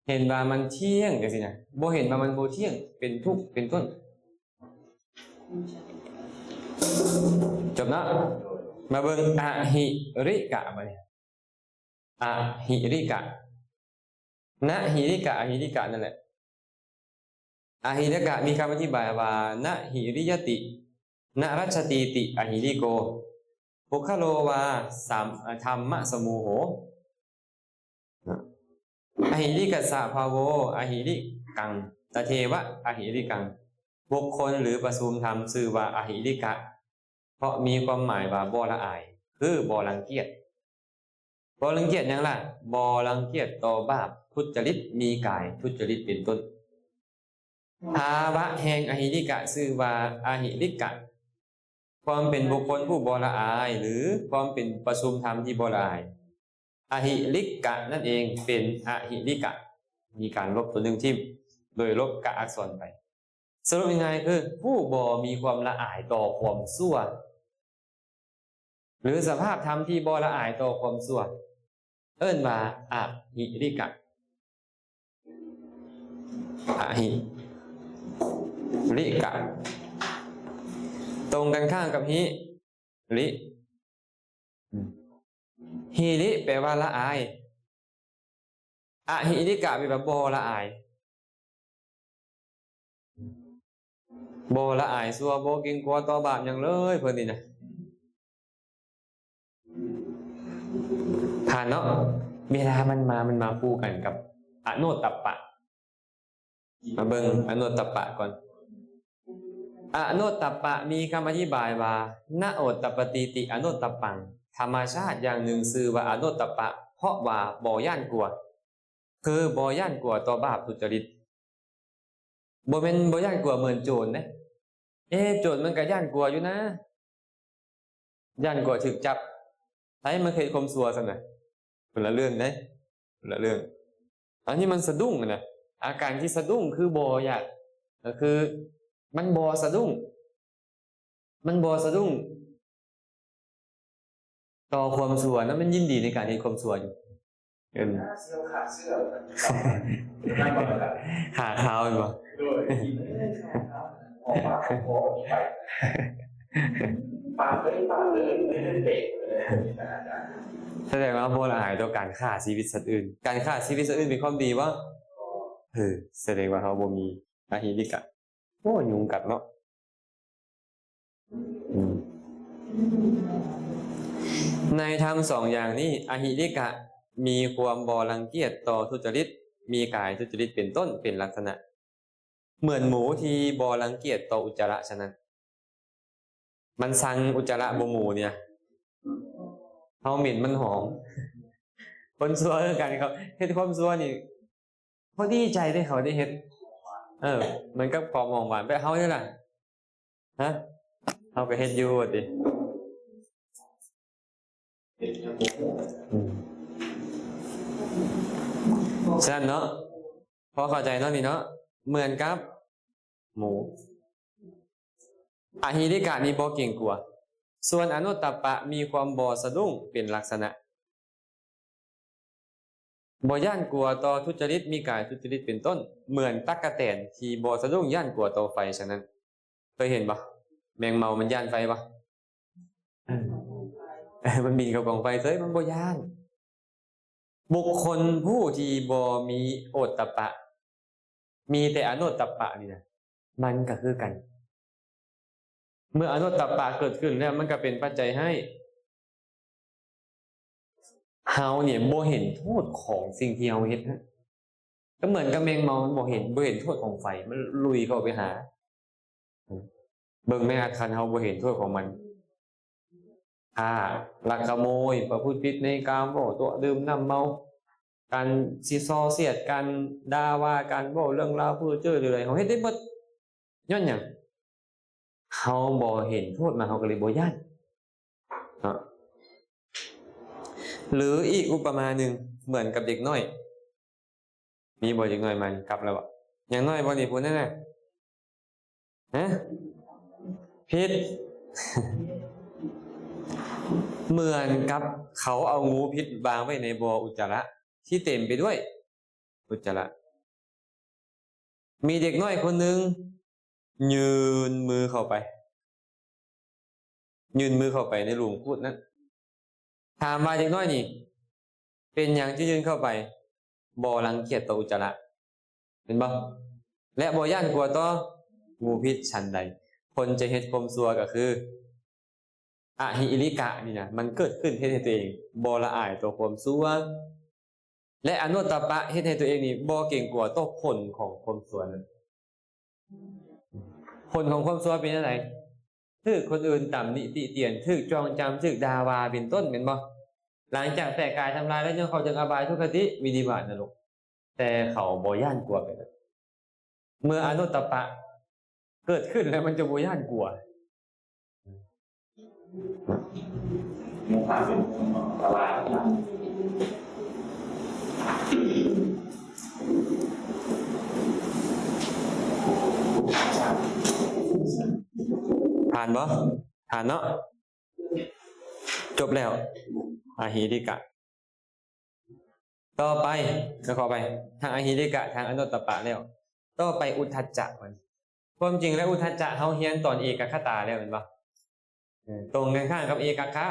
เห็นว่ามันเที่ยงจังซี่นะบ่เห็นว่ามันบ่เที่ยงเป็นทุกข์เป็นต้นจบนะมาเบิ่งอหิริกะบัดนี้อหิริกะนะหิริกะอหิริกะนั่นแหละอหิริกะมีคำอธิบายว่านะหิริยตินะรัชตีติอหิริโกปุคโลวาธรรมะสมูโหอหิริกัสสะภาโวอหิริกังตเทวะอหิริกังบุคคลหรือประชุมธรรมชื่อว่าอหิริกะเพราะมีความหมายว่าบ่ละอายคือบ่รังเกียจบ่รังเกียจหยังล่ะบ่รังเกียจต่อบาปทุจริตมีกายทุจริตเป็นต้นภาวะแห่งอหิริกะชื่อว่าอหิริกะความเป็นบุคคลผู้บ่ละอายหรือความเป็นประชุมธรรมที่บ่ละอายอหิริกะนั่นเองเป็นอหิริกะมีการลบตัวหนึ่งที่โดยลบกะอักษรไปสรุปง่ายๆคือผู้บ่มีความละอายต่อความชั่วหรือสภาพธรรมที่บ่ละอายต่อความชั่วเอิ้นว่าอหิริกะอหิริกะตรงกันข้ามกับหิริหิริแปลว่าละอายอหิริกะแปลว่าบ่ละอายบ่ละอายซัวบ่เก่งกลัวต่อบาปหยังเลยเพิ่นนี่นะผ่านเนาะเวลามันมาคู่กันกับอโนตตัปปะมาเบิ่งอโนตตัปปะก่อนอโนตตัปปะมีคำอธิบายว่านะโอตตัปปติติอโนตตัปปังธรรมชาติอย่างหนึ่งชื่อว่าอโนตตัปปะเพราะว่าบ่ย่านกลัวคือบ่ย่านกลัวต่อบาปทุจริตบ่แม่นบ่ย่านกลัวเหมือนโจรนะโจรมันก็ย่านกลัวอยู่นะย่านกลัวถูกจับไอ้มันเคยคมซัวซั่นน่ะคนละเรื่องเด้คนละเรื่อง อันนี้มันสะดุ้งนะอาการที่สะดุ้งคือบ่อยากก็คือมันบ่สะดุ้งมันบ่สะดุ้งต่อความชั่วนะมันยินดีในการเฮ็ดความชั่วอยู่เสื้อขาดเสื้อนั่นก็แบบ ขาขาวอยู่บ่ ด้วยกินออกมาขอไปปาเลยเบรกเลย แสดงว่าบ่ละอายต่อการฆ่าชีวิตสัตว์อื่นการฆ่าชีวิตสัตว์อื่นเป็นความดีวะแสดงว่าเขาบ่มีอหิริกะโอ้ยุงกัดเนาะในธรรมสองอย่างนี้อหิริกะมีความบ่รังเกียจต่อทุจริตมีกายทุจริตเป็นต้นเป็นลักษณะเหมือนหมูที่บ่รังเกียจต่ออุจจาระฉะนั้นมันสั่งอุจจาระบ่หมูเนี่ยเฮาเหม็นมันหอมคนซัวคือกันครับเฮ็ดความซัวนี่พอดีใจได้เขาได้เฮ็ดเหมือนกับของหวานไปเฮานี่ล่ะฮะเฮาก็เฮ็ดอยู่ติฉะนั้นเนาะพอเข้าใจเนาะนี่เนาะเหมือนกับหมูอหิริกะนี่บ่เก่งกลัวส่วนอนุตตัปปะมีความบ่สะดุ้งเป็นลักษณะบ่ย่านกลัวต่อทุจริตมีกายทุจริตเป็นต้นเหมือนตั๊กแตนที่บ่สะดุ้งย่านกลัวต่อไฟฉะนั้นเคยเห็นปะแมงเมามันย่านไฟปะมันบินเข้ากองไฟเฉยมันบ่ย่านบุคคลผู้ที่บ่มีโอตตัปปะมีแต่อนุตตัปปะนี่นะมันก็คือกันเมื่ออนุตตัปปะเกิดขึ้นแล้วมันก็เป็นปัจจัยให้เฮาเนี่ยบ่เห็นโทษของสิ่งที่เฮาเฮ็ดนะก็เหมือนกับแมงเมามันบ่เห็นโทษของไฟมันลุยเข้าไปหาเบิ่งแม่อาคันเฮาบ่เห็นโทษของมันลักขโมยประพฤติผิดในกามบ่ตัวดื่มน้ำเมาการสิซอเสียดการด่าว่าการบ่เรื่องราวเพ้อเจ้อหรืออะไรเฮาเฮ็ดได้หมดย้อนหยังเฮาบ่เห็นโทษมันเฮาก็เลยบ่ย้านหรืออีกอุปมาหนึ่งเหมือนกับเด็กน้อยมีบ่เด็กน้อยมันกลับแล้วบ่อย่างน้อยบ่นี่พูดนั่นน่ะผิด เหมือนกับเขาเอางูพิษวางไว้ในบ่ออุจจาระที่เต็มไปด้วยอุจจาระมีเด็กน้อยคนหนึ่งยืนมือเข้าไปในหลุมพูดนั้นถามว่าเด็กน้อยนี่เป็นอย่างที่ยืนเข้าไปบ่รังเกียจต่ออุจจาระเป็นบ่และบ่ย่านกลัวต่องูพิษฉันใดคนจะเฮ็ดความชั่วก็คืออหิริกะนี่นะมันเกิดขึ้นเฮ็ดให้ตัวเองบ่ละอายต่อความชั่วและอนุตตัปปะเฮ็ดให้ตัวเองนี่บ่เก่งกลัวต่อผลของความชั่วนั้นผลของความชั่วเป็นจังไดถูกคนอื่นตำหนิติเตียนถูกจองจำถูกด่าว่าเป็นต้นแม่นบ่หลังจากแต่กายทำลายแล้วยังเขาจะอบายทุกขติวินิบาตนรกแต่เขาบ่ย่านกลัวไปแล้วเมื่ออนุตตัปปะเกิดขึ้นแล้วมันจะบ่ย่านกลัวโมหะเป็นละลายผ่านบ่ผ่านเนาะจบแล้วอหิริกะต่อไปก็ขอไปทางอหิริกะทางอนุตตัปปะแล้วต่อไปอุทธัจจะมันความจริงแล้วอุทธัจจะเฮาเรียนตอนเอกคตาแล้วแม่นบ่ตรงกันข้ามกับเอกคะ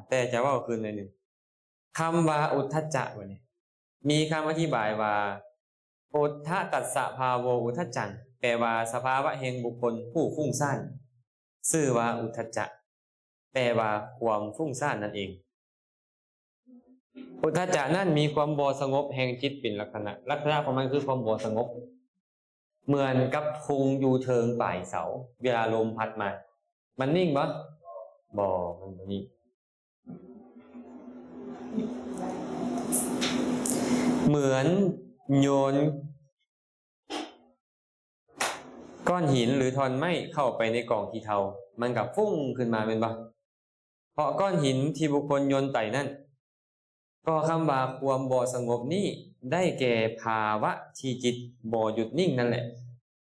แต่จะว่าคืนในหนึ่งคำว่าอุทธัจจะวันนี้มีคำอธิบายว่าอุทธตัสสะภาโวอุทธัจจังแปลว่าสภาวะแห่งบุคคลผู้ฟุ้งซ่านชื่อว่าอุทธัจจะแปลว่าความฟุ้งซ่านนั่นเองอุทธัจจะนั่นมีความบ่สงบแห่งจิตเป็นลักษณะของมันคือความบ่สงบเหมือนกับพุงอยู่เทิงปลายเสาเวลาลมพัดมามันนิ่งปะบ่มันนิ่งเหมือนโยนก้อนหินหรือท่อนไม้เข้าไปในกล่องขี้เถ้ามันกับฟุ้งขึ้นมาเป็นปะเพราะก้อนหินที่บุคคลโยนไต่นั่น ก็คำว่าความบ่สงบนี้ได้แก่ภาวะที่จิตบ่หยุดนิ่งนั่นแหละ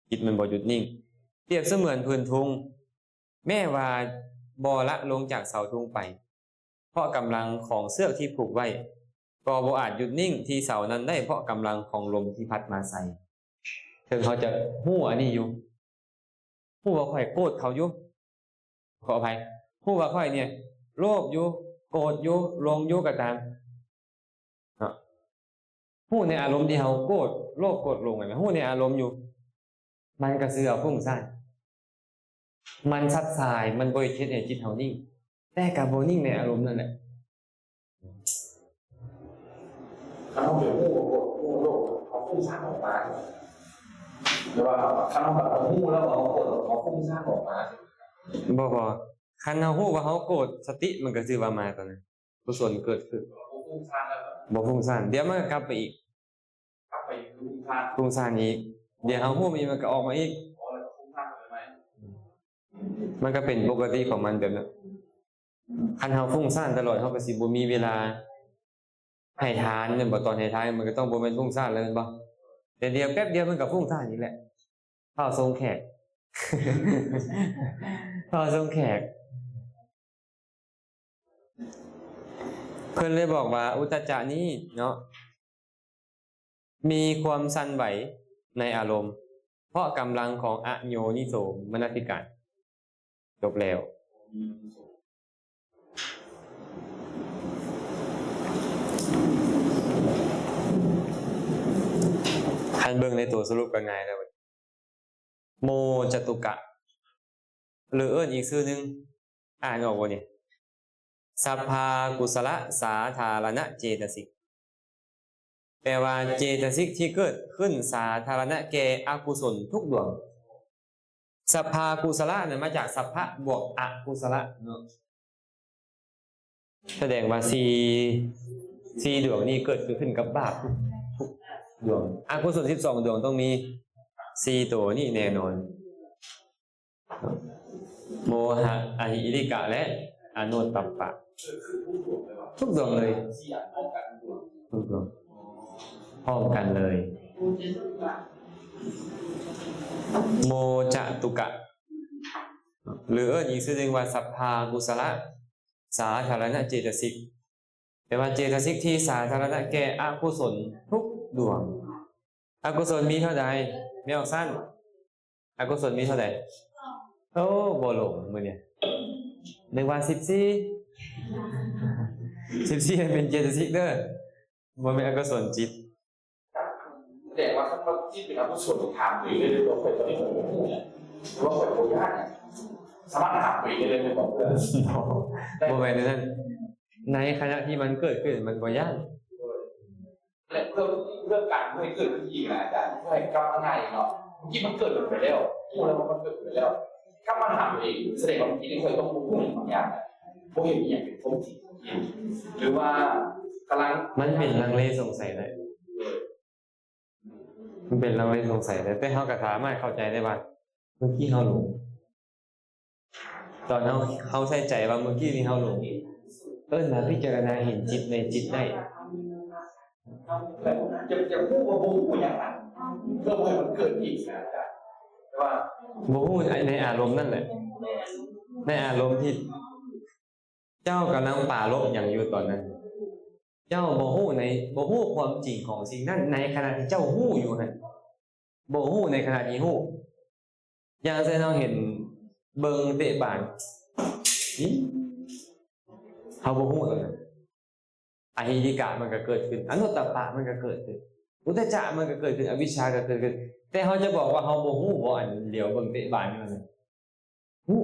จิตมันบ่หยุดนิ่งเปรียบเสมือนพื้นทุงแม้ว่าบ่ละลงจากเสาทุงไปเพราะกำลังของเสือกที่ผูกไว้ก็บ่อาจหยุดนิ่งที่เสานั้นได้เพราะกำลังของลมที่พัดมาใส่ถึงเขาจะฮู้อันนี้อยู่ฮู้ว่าข่อยโกรธเขาอยู่ขออภัยฮู้ว่าข่อยเนี่ยโลภอยู่โกรธอยู่หลงอยู่ก็ตามฮู้ในอารมณ์ที่เขาโกรธโลภโกรธหลงอะไรฮู้ในอารมณ์อยู่มันก็คือเอาฟุ้งซ่านมันซัดสายมันบ่เฮ็ดให้จิตเฮานิ่งแต่ก็บ่นิ่งในอารมณ์นั่นแหละ ข้างนอกเดี๋ยวหู้โลกเขาฟุ้งซ่านออกมาหรือว่าข้างนอกแบบหู้แล้วเขาโกรธเขาฟุ้งซ่านออกมาบ่คันเฮาฮู้ว่าเฮาโกรธสติมันก็สิว่ามาตอนนั้นกุศลเกิดขึ้นฟุ้งซ่านแล้วบ่ฟุ้งซ่านเดี๋ยวมันก็กลับไปอีกฟุ้งซ่านอีกเดี๋ยวเฮาฮู้มันก็ออกมาอีกมันก็เป็นปกติของมันแบบนั้นคันเฮาฟุ้งซ่านตลอดเฮาก็สิบ่มีเวลาให้ทานเนี่ยบ่ตอนให้ทานมันก็ต้องบ่แม่นฟุ้งซ่านแล้วแม่นบ่แต่เดี๋ยวแป๊บเดียวมันก็ฟุ้งซ่านอีกแหละเข้าทรงแขก เข้าทรงแขกเพิ่นเลยบอกว่าอุทธัจจะนี้เนาะมีความสั่นไหวในอารมณ์เพราะกำลังของอโยนิโสมนสิการจบแล้วคันเบิ่งในตัวสรุปกันง่ายแล้วโมจตุกะหรือเอิ้นอีกชื่อนึงอ่านออกบ่นี่สัพพากุศลสาธารณเจตสิกแปลว่าเจตสิกที่เกิดขึ้นสาธารณะแก่อกุศลทุกดวงสัพพากุศลเนี่ยมาจากสัพพะบวกอกุศลเนาะแสดงว่าสี่ดวงนี้เกิดขึ้นกับบาปทุกดวงอกุศล12ดวงต้องมี4ตัวนี่แน่นอนโมหะอหิริกะและอโนตตัปปะทุกดวงเลยทุกดวงพร้อมกันเลยโมจตุกะหรืออีกชื่อหนึ่งว่าสัพพากุศลสาธารณเจตสิกแปลว่าเจตสิกที่สาธารณะแก่อกุศลทุกดวงอกุศลมีเท่าใดไม่ออกสั้นอกุศลมีเท่าใดโอ้บ่หลงมื้อเนี่ยนึกว่า14เป็นเจตสิกเด้อบ่แม่นอกุศลจิตแต่ว่าถ้าเขาที่เป็นอกุศลถามไปเลยว่าคนตอนนี้ผมพูดเนี่ยว่าคนโคราชเนี่ยสามารถถามไปเลยไม่บอกเลยบ่แม่นนั่นในขณะที่มันเกิดขึ้นมันบ่ยากและเพื่อการเพื่อให้เกิดขึ้นอีกนะอาจารย์เพื่อให้ก้าวหน้าเนาะที่มันเกิดไปแล้วพูดแล้วมันเกิดไปแล้วถ้ามาถามเองแสดงว่าที่นี่เคยต้องพูดบางอย่างพวกเห็นอย่างเป็นพวกจิตหรือว่ากำลังมันเป็นลังเลสงสัยเลยมันเป็นลังเลสงสัยเลยแต่เขาก็สามารถเข้าใจได้ว่าเมื่อกี้เขาหลงตอนเขาใส่ใจว่าเมื่อกี้นี่เขาหลงนะพิจารณาเห็นจิตในจิตได้จะพูดว่าบู๊อย่างนั้นเพื่อให้มันเกิดอีกนะอาจารย์ว่าบู๊ในอารมณ์นั่นแหละในอารมณ์ที่เจ้ากำลังปราลบอย่างอยู่ตอนนั้นเจ้าโมโหในโมโหความจริงของสิ่งนั้นในขณะที่เจ้าหู้อยู่นั่นโมโหในขณะที่หู้อย่างเช่นเราเห็นเบิงเตะบานนี่เขาโมโหตอนนั้นอหิริกะมันก็เกิดขึ้นอนุตตปปะมันก็เกิดขึ้นอุทธัจจะมันก็เกิดขึ้นอวิชชาก็เกิดขึ้นแต่เขาจะบอกว่าเขาโมโหบ่อันเดียวเบิงเตะบานนี่มันหู้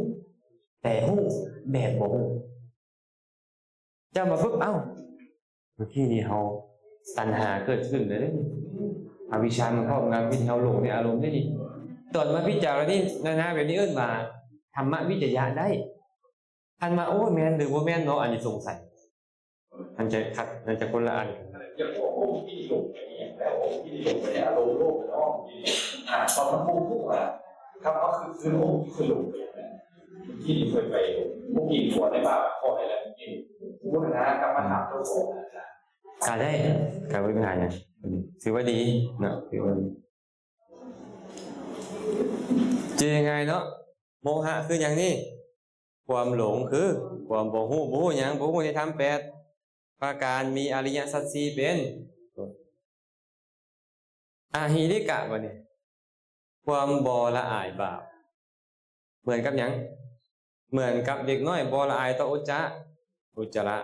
แต่หู้แบบโมโหเจ้ามาปุ๊บเอ้าเมื่อกี้นี่เขาตัณหาเกิดขึ้นเลยอวิชชามันครอบงำวิธีเขาหลงในอารมณ์ได้ดิตอนมาพิจารณานี่นาแบบนี้เอิ้นมาธรรมวิจยะได้ทันมาโอ้แมนหรือว่าแมนเนาะอันนี้สงสัยมันจะขัดมันจะคนละอันอย่างโอ้ที่หลงอย่างแล้วที่หลงไปอารมณ์โลภเนาะตอนมันพูดครับก็คือโอ้คือหลงไปที่เคยไปพวกกินหัวได้บ้างพออะไรแล้วกินพูดนะกรรมฐานตัวโสดนะ การได้การบริหารเนี่ยถือว่าดีเนาะถือว่าจะยังไงเนาะโมหะคืออย่างนี้ความหลงคือความบ่ฮู้หยังบ่ฮู้ในธรรม8ประการมีอริยสัจ4เป็นอาหิริกะบ่เนี่ยความบ่ละอายบาปเหมือนกับหยังเหมือนกับเด็กน้อยบ่ละอายต่ออุจจาระ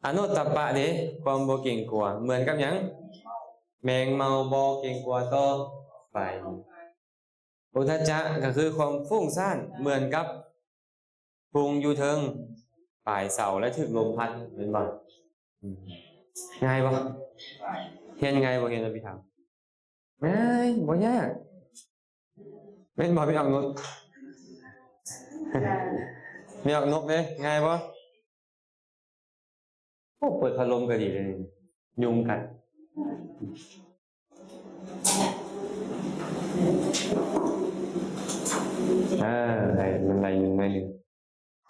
อนุตตัปปะเด้ความบ่เก่งกลัวเหมือนกับหยังแมงเมาบ่เก่งกลัวต่อไฟอุทธัจจะก็คือความฟุ้งซ่านเหมือนกับพุงอยู่เทิงปลายเสาและถึกลมพัดเป็นบ่ง่ายบ่เฮ็ดยังไงบ่เฮ็ดพี่ถามง่ายบ่ยากแม่นบ่พี่ออกนกไม่ออกนกเด้ง่ายบ่โอ้เปิดพัดลมก็ดีเลยยุงกัดได้มันไรหนึ่งไม่หนึ่ง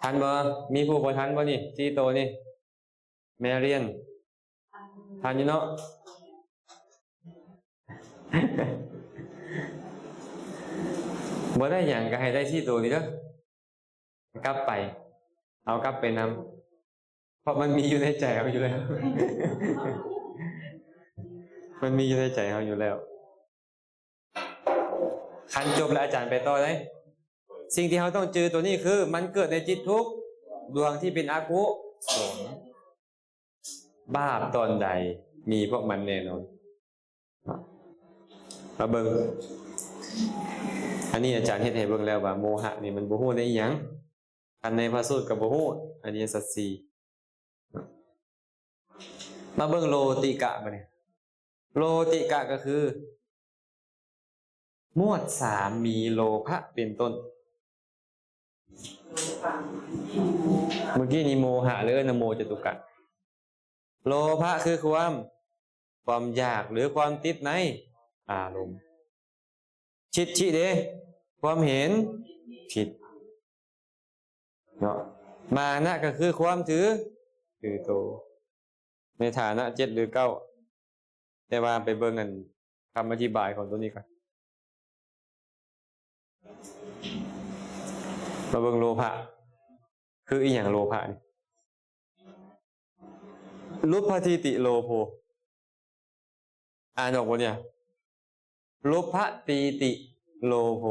ทันบ่มีผู้บ่ทันบ่นี่ที่โตนี่แม่เรียนทันอยู่เนาะบ่ได้อย่างก็ให้ได้ที่โตนี่เด้อกลับไปเอากลับไปนำเพราะมันมีอยู่ในใจเขาอยู่แล้ว มันมีอยู่ในใจเขาอยู่แล้วคันจบแล้วอาจารย์ไปต่อเลยสิ่งที่เขาต้องเจอตัวนี้คือมันเกิดในจิตทุกดวงที่เป็นอกุศลบาปตอนใดมีพวกมันแน่นอนมาเบิ่งอันนี้อาจารย์เฮ็ดให้เบิ่งแล้วว่าโมหะนี่มันบ่ฮู้ได้อีหยังอันในพระสูตรก็บ่ฮู้อันนี้สัจสีมาเบิ่งโลติกะบัดนี้โลติกะก็คือหมวด3มีโลภะเป็นต้นเมื่อกี้นี้โมหะหรือนะโมจตุกะโลภะคือความอยากหรือความติดในอารมณ์ชิดชิเดความเห็นผิดเนาะมานะก็คือความถือโตในฐานะ7หรือ9แต่ว่าไปเบิ่งกันคำอธิบายของตัวนี้ก่อนมาเบิ่งโลภะคืออีหยังโลภะนี่ลุพทิติโลโภอ่านออกบ่เนี่ยลุพติติโลโภ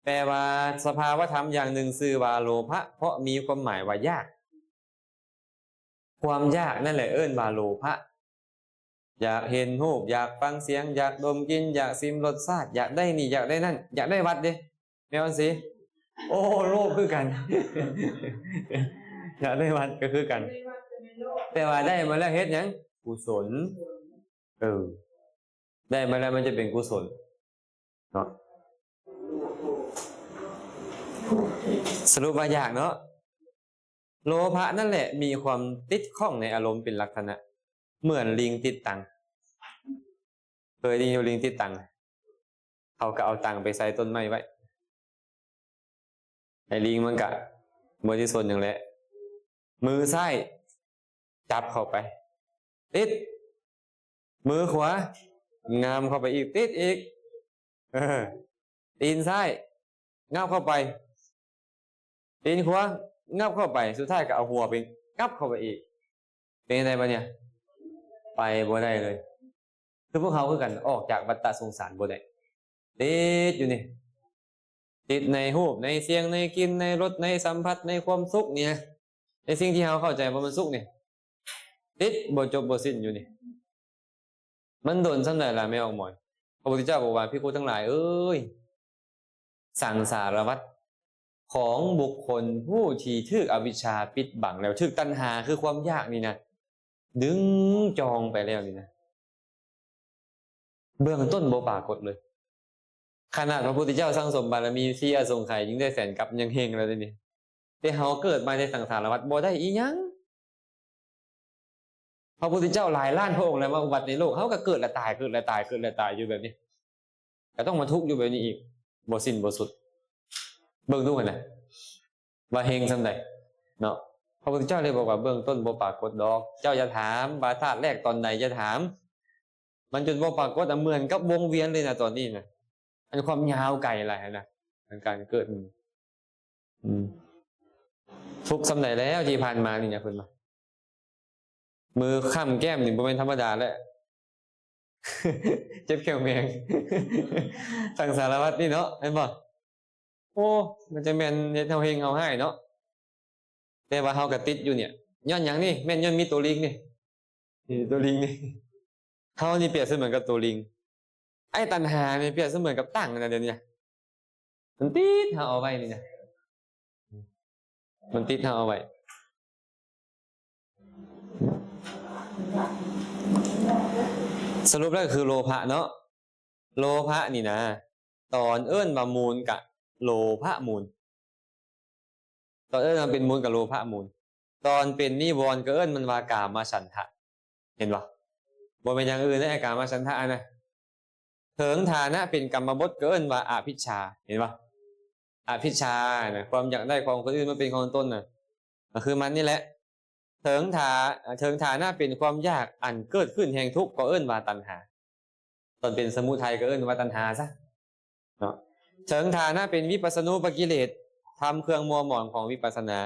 แปลว่าสภาวธรรมอย่างหนึ่งชื่อว่าโลภะเพราะมีความหมายว่ายากความยากนั่นแหละเอิ้นว่าโลภะอยากเห็นรูปอยากฟังเสียงอยากดมกลิ่นอยากชิมรสชาติอยากได้นี่อยากได้นั่นอยากได้วัดเด้แม่นสิโอ้โลภคือกัน อยากได้วัดก็คือกันแต่ว่าได้มาแล้วเฮ็ดหยังกุศลได้มาแล้วมันจะเป็นกุศลเนาะสรุปว่าอยากเนาะโลภะนั่นแหละมีความติดข้องในอารมณ์เป็นลักษณะเหมือนลิงติดตังเคยได้ยินลิงติดตังเขาก็เอาตังไปใส่ต้นไม้ไว้ไอ้ลิงมันกะมือที่ส่วนอย่างแหละมือซ้ายจับเข้าไปติดมือขวางามเข้าไปอีกติดอีกตีนซ้ายงับเข้าไปตีนขวางับเข้าไปสุดท้ายก็เอาหัวไปงับเข้าไปอีกเป็นไงบ้างเนี่ยไปบ่ได้เลยคือพวกเขาคือกันออกจากวัฏสงสารบ่ได้ติดอยู่นี่ติดในรูปในเสียงในกลิ่นในรสในสัมผัสในความสุขเนี่ยในสิ่งที่เขาเข้าใจว่ามันสุขเนี่ยติดบ่จบบ่สิ้นอยู่นี่มันโดนซ้ำไหนล่ะไม่ออกหมอยพระพุทธเจ้าบอกว่าภิกษุทั้งหลายเอ้ยสังสารวัฏของบุคคลผู้ที่ถูกอวิชชาปิดบังแล้วถูกตัณหาคือความอยากนี่นะดึงจองไปแล้วนี่นะเบื้องต้นบ่ปรากฏเลยขนาดพระพุทธเจ้าสร้างสมบารมีที่อสงไขยยิ่งได้แสนกับยังเฮงแล้วนี่แต่เฮาเกิดมาในสังสารวัฏบ่ได้อีหยังพระพุทธเจ้าหลายล้านพระองค์แล้วมาอุบัติในโลกเฮาก็เกิดและตายเกิดและตายเกิดและตายอยู่แบบนี้ก็ต้องมาทุกข์อยู่แบบนี้อีกบ่สิ้นบ่สุดเบิ่งดูกันนะว่าเฮงซำใดเนาะ พระพุทธเจ้าเลยบอกว่าเบื้องต้นบ่ปรากฏดอกเจ้าอย่าถามบาธาตุแรกตอนไหนจะถาม มันจนบ่ปรากฏเหมือนกับวงเวียนเลยนะตอนนี้นะอันความยาวไกลอะไรนะมันการเกิดทุกสำไหนแล้วที่ผ่านมานี่เนี่ยเพิ่นมามือข้ามแก้มนี่บ่เป็นธรรมดาแล้ว เจ็บแก้วแมง สังสารวัตรนี่เนาะเห็นบ่โอ้มันจะแม่นเฮ็ดเฮาเฮงเอาให้เนาะแต่ว่าเฮาก็ติดอยู่เนี่ยย้อนหยังนี่แม่นย้อนมีตัวลิงนี่ตัวลิงนี่เฮานี่เปรียบเสมือนกับตัวลิงไอ้ตัณหานี่เปรียบเสมือนกับตั้งนะเดี๋ยวนี้มันติดเฮาเอาไว้นี่นะมันติดเฮาเอาไว้สรุปแล้วคือโลภะเนาะโลภะนี่นะตอนเอิ้นว่ามูลกับโลภะมูลตอนเอิ้นมันเป็นมูลกับโลภะมูลตอนเป็นนิวรณ์ก็เอิ้นมันว่ากามฉันทะเห็นป่ะบ่เป็นอย่างอื่นนะกามฉันทะนะเถิงฐานะเป็นกรรมบทก็เอิ้นว่าอภิชฌาเห็นป่ะอภิชฌานะความอยากได้ของคนอื่นมาเป็นของตนน่ะก็คือมันนี่แหละเถิงฐานะเป็นความยากอันเกิดขึ้นแห่งทุกข์ก็เอิ้นว่าตัณหาตอนเป็นสมุทัยก็เอิ้นว่าตัณหาซะเนาะเถิงฐานะเป็นวิปัสสนูปกิเลสทำเครื่องมัวหมองของวิปัสสนา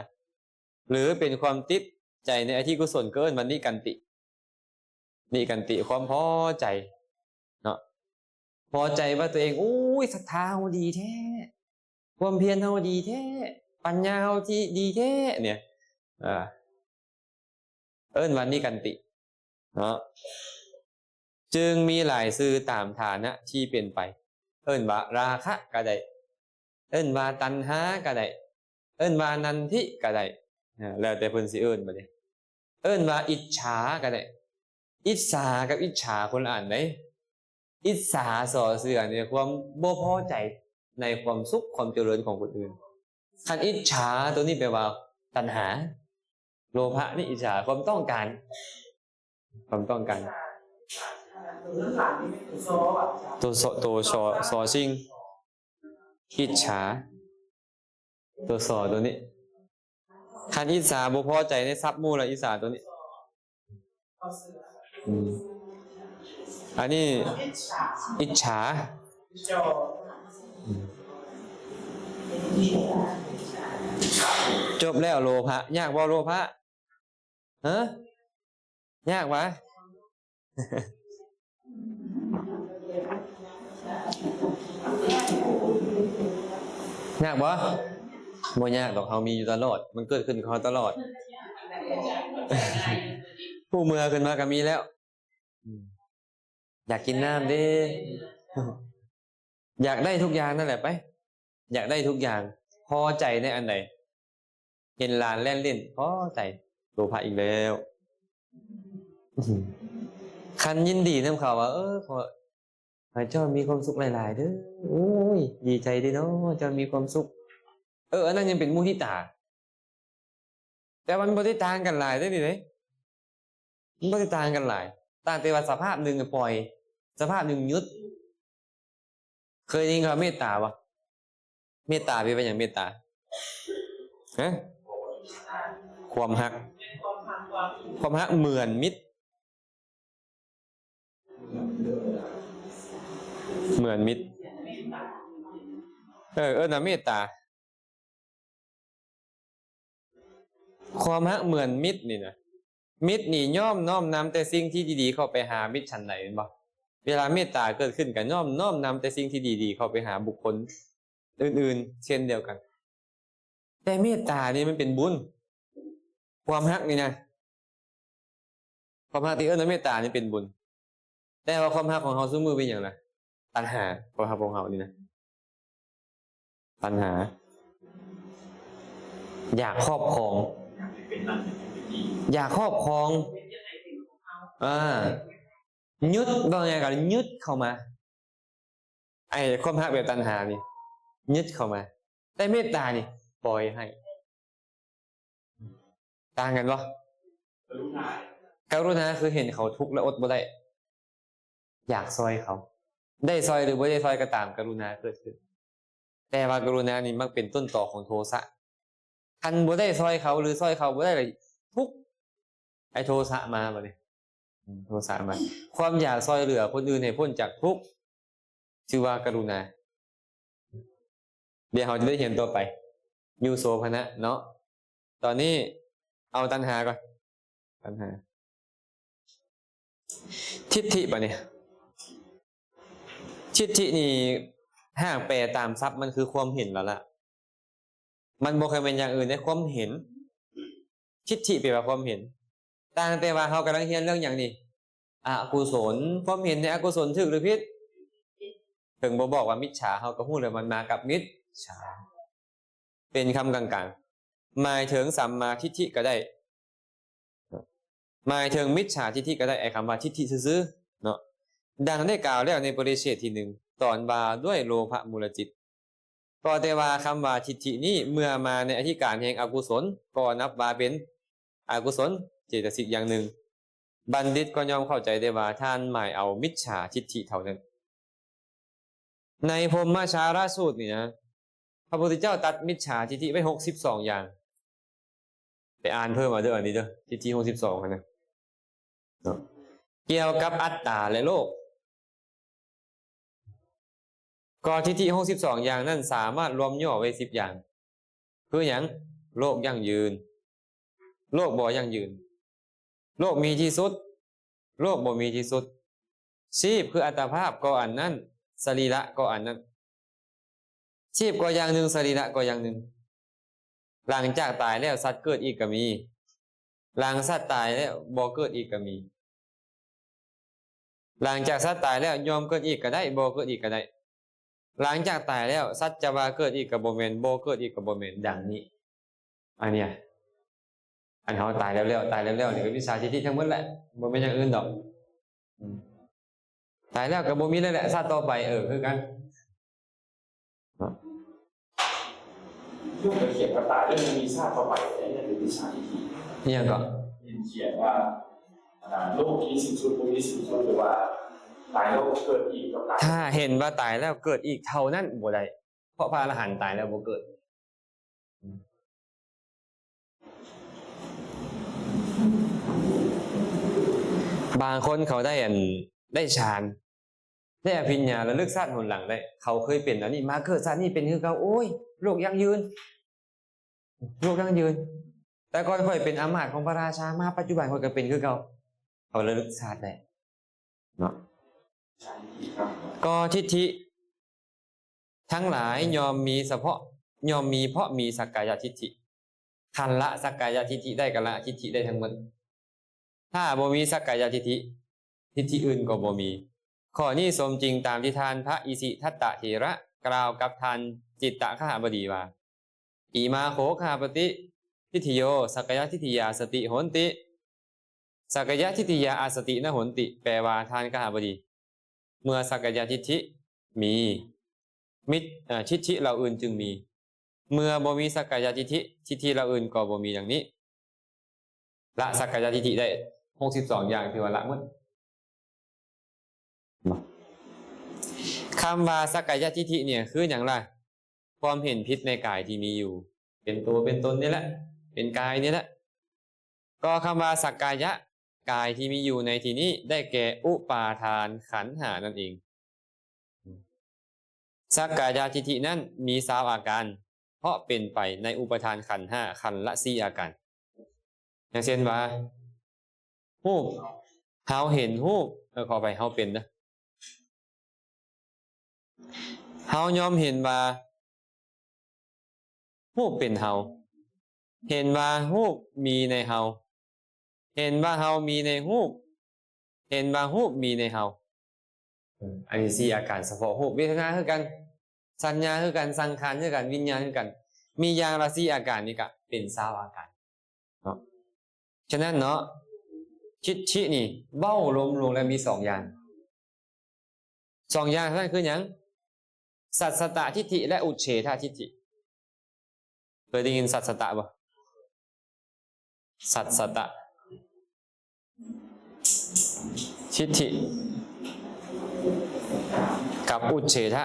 หรือเป็นความติดใจในอธิกุศลก็เอิ้นว่านิกันติความพอใจเนาะพอใจว่าตัวเองอุ้ยศรัทธาเฮาดีแท้ความเพียรเฮาดีแท้ปัญญาเฮาที่ดีแท้เนี่ยเอิ้นว่านิกันติเนาะจึงมีหลายชื่อตามฐานะที่เป็นไปเอิ้นว่าราคะก็ได้เอิ้นว่าตัณหาก็ได้เอิ้นว่านันทิก็ได้แล้วแต่เพิ่นสิเอิ้นบัดนี้เอิ้นว่าอิจฉาก็ได้อิจฉากับอิจฉาคนละอันได้อิจฉาส่อเสื่อเนี่ยความบ่พอใจในความสุขความเจริญของคนอื่นคันอิจฉาตัวนี้แปลว่าตัณหาโลภะนี่อิจฉาความต้องการตัวสอชิงอิจฉาตัวสอตัวนี้คันอิจฉาบ่พอใจในทรัพย์หมู่ละอิจฉาตัวนี้อันนี้อิจฉาจบแล้วโลภะยากบ่โลภะฮะยากวะ ยากบ่ยากดอกเฮามีอยู่ตลอดมันเกิดขึ้นกับเฮาตลอด ผู้เมื่อขึ้นมาก็มีแล้วอยากกินน้ำดิ อยากได้ทุกอย่างนั่นแหละไปอยากได้ทุกอย่างพอใจในอันไหนเห็นหลานเล่นเล่นพอใจโลภะอีกแล้วคันยินดีนำเขาว่าขอให้เจ้ามีความสุขหลายๆเด้อโอ้ยดีใจดีเนาะเจ้ามีความสุขอันนั้นยังเป็นมุทิตาแต่มันบ่ได้ต่างกันหลายได้ดิเด้มันบ่ได้ต่างกันหลายต่างแต่ว่าสภาพหนึ่งปล่อยสภาพหนึ่งหยุดเคยได้ยินคำว่าเมตตาปะเมตตาเป็นอย่างเมตตาฮะความฮักเหมือนมิตรนะเมตตาความฮักเหมือนมิตรนี่นะมิตรนี่ย่อมน้อมนำแต่สิ่งที่ดีๆเข้าไปหามิตรฉันไหนเห็นบ่เวลาเมตตาเกิดขึ้นก็น้อมนำแต่สิ่งที่ดีๆเข้าไปหาบุคคลอื่นๆเช่นเดียวกันแต่เมตตานี่มันเป็นบุญความฮักนี่นะความฮักที่เมตตานี่เป็นบุญแต่ว่าความฮักของเฮาซุมื้อเป็นหยังล่ะตัณหาความฮักของเฮานี่นะตัณหาอยากครอบครองยึดว่าไงกันยึดเข้ามาไอ้ความฮักแบบตัณหานี่ยึดเข้ามาแต่เมตตานี่ปล่อยให้ต่างกันปะกรุณาคือเห็นเขาทุกข์แล้วอดบ่ได้อยากซอยเขาได้ซอยหรือไม่ได้ซอยก็ตามกรุณาเกิดขึ้นแต่ว่ากรุณานี่มักเป็นต้นตอของโทสะ คันบ่ได้ซอยเขาหรือซอยเขาบ่ได้เลยทุกข์ไอ้โทสะมาบัดนี้โทสะมาความอยากซอยเหลือคนอื่นให้พ้นจากทุกข์ชื่อว่ากรุณาเดี๋ยวเราจะได้เห็นตัวไปยูโสภณะเนาะตอนนี้เอาตัณหาก่อนตัณหาทิฏฐิป่ะเนี่ยทิฏฐินี่ห้างแปลตามศัพท์มันคือความเห็นแล้วล่ะมันบ่เคยเป็นอย่างอื่นได้ความเห็นทิฏฐิแปลว่าความเห็นต่างแต่ว่าเขากำลังเรียนเรื่องอย่างนี้อกุศลความเห็นในอกุศลถูกหรือผิดถึงบอกว่ามิจฉาเขาก็พูดเลยมันมากับมิจฉาเป็นคำกลางๆหมายถึงสัมมาทิฏฐิก็ได้หมายถึงมิจฉาทิฏฐิก็ได้ไอ้คำว่าทิฏฐิซื่อๆเนาะดังได้กล่าวแล้วในปริเฉดที่หนึ่งตอนบาด้วยโลภะมูลจิตก็แต่ว่าคำว่าทิฏฐินี้เมื่อมาในอธิการแห่งอกุศลก็นับว่าเป็นอกุศลเจตสิกอย่างหนึ่งบัณฑิตก็ยอมเข้าใจได้ว่าท่านหมายเอามิจฉาทิฏฐิเท่านั้นในพรหมชาราสูตรนี่นะพระพุทธเจ้าตัดมิจฉาทิฏฐิไว้62อย่างไปอ่านเพิ่มมาเด้ออันนี้เด้อทิฏฐิ62นะเกี่ยวกับอัตตาและโลกก็ทิฏฐิ62อย่างนั้นสามารถรวมย่อไว้10อย่างคืออย่างโลกยั่งยืนโลกบ่ยั่งยืนโลกมีที่สุดโลกบ่มีที่สุดชีพคืออัตภาพก็อันนั้นสรีระก็อันนั้นชีพก็อย่างหนึ่งสรีระก็อย่างหนึ่งหลังจากตายแล้วสัตว์เกิดอีกก็มีหลังสัตว์ตายแล้วบ่เกิดอีกก็มีหลังจากสัตว์ตายแล้วยอมเกิดอีกก็ได้บ่เกิดอีกก็ได้หลังจากตายแล้วสัตว์จะว่าเกิดอีกก็บ่แม่นบ่เกิดอีกก็บ่แม่นดังนี้อันเนี้ยอันเขาตายแล้วตายแล้วนี่ก็วิชาทิฏฐิทั้งหมดแหละบ่เป็นอย่างอื่นดอกตายแล้วก็บ่มีแล้วแหละชาติต่อไปคือกันเรื่องเขียนกระต่ายเรื่องมีชาติต่อไปนี่คือวิชาทิฏฐิเนี่ยก็เขียนว่าโลกนี้สิ้นสุดโลกนี้สิ้นสุดหรือว่าตายแล้วเกิดอีกกับตายถ้าเห็นว่าตายแล้วเกิดอีกเท่านั้นบ่ได้เพราะพระอรหันต์ตายแล้วบ่เกิดบางคนเขาได้ฌานได้อภิญญาระลึกชาติหนหลังได้เขาเคยเป็นอันนี้มาเกิดชาตินี้เป็นคือเขาโอ้ยโลกยั่งยืนโลกยั่งยืนแต่ก่อนค่อยเป็นอำมาตย์ของพระราชามาปัจจุบันค่อยก็เป็นคือเขาระลึกชาติได้เนาะก็ทิฏฐิทั้งหลายยอมมีเพราะมีสักกายทิฏฐิคันละสักกายทิฏฐิได้กันละทิฏฐิได้ทั้งหมดถ้าบ่มีสักกายทิฏฐิอื่นก็บ่มีข้อนี้สมจริงตามที่ทานพระอิสิทัตตะเถระกล่าวกับทานจิตตคหบดีว่าอิมาโขคาปติทิฏฐิโยสักกายทิฏฐิยาสติโหนติสักกายทิฏฐิยาอาสตินโหนติแปลว่าทานคหบดีเมื่อสักกายทิฏฐิมีทิฏฐิเราอื่นจึงมีเมื่อบ่มีสักกายทิฏฐิเราอื่นก็บ่มีอย่างนี้ละสักกายทิฏฐิได้62อย่างถือว่าละหมดคำว่าสักกายทิฏฐิเนี่ยคืออย่างไรความเห็นผิดในกายที่มีอยู่เป็นตัวเป็นตนนี่แหละเป็นกายนี่แหละก็คำว่าสักกายะกายที่มีอยู่ในที่นี้ได้แก่อุปาทานขันธ์5นั่นเองสักกายทิฏฐินั้นมี20อาการเพราะเป็นไปในอุปทานขันธ์5ขันธ์ละ4อาการอย่างเช่นว่ารูปเฮาเห็นรูปขอไปเฮาเป็นนะเฮายอมเห็นว่ารูปเป็นเฮาเห็นว่ารูปมีในเฮาเห็นว่าเฮามีในรูปเห็นว่ารูปมีในเฮาอันนี้4อาการเฉพาะรูปเวทนาคือกันสัญญาคือกันสังขารคือกันวิญญาณคือกันมีอย่างละ4อาการนี่ก็เป็น20อาการเนาะฉะนั้นเนาะทิฏฐินี่เบ้ารวมแล้วมี2อย่าง2อย่างนั่นคือหยังสัสสตทิฏฐิและอุเฉททิฏฐิเคยได้ยินสัสสตบ่สัสสตทิฏฐิกับอุเฉท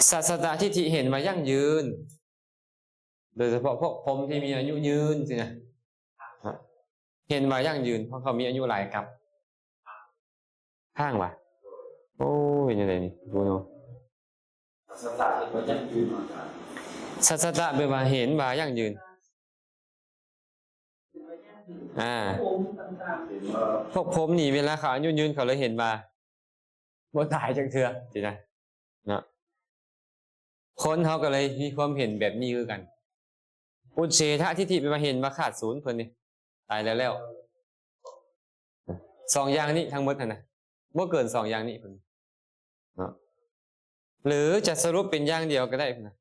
สัสสตทิฏฐิเห็นว่ายั่งยืนโดยเฉพาะพวกพรหมที่มีอายุยืนสินะเห็นว่ายั่งยืนเพราะเขามีอายุหลายกับข้างว่ะโอ้ยยังไงนี่ดูเนาะ สตาร์ทมันยังยืนอาจารย์ สัสสตะแปลว่าเห็นว่ายั่งยืนเห็นว่า พวกผมนี่เวลาเขาอายุยืนเขาเลยเห็นว่าบ่ตายจังเทื่อสินะเนาะคนเขาก็เลยมีความเห็นแบบนี้คือกันอุเฉททิฏฐิแปลว่าเห็นว่าขาดศูนย์เพิ่นนี่ตายแล้วสองอย่างนี้ทั้งหมดนะบ่เกินสองอย่างนี้เพิ่นเนาะหรือจะสรุปเป็นอย่างเดียวก็ได้นะ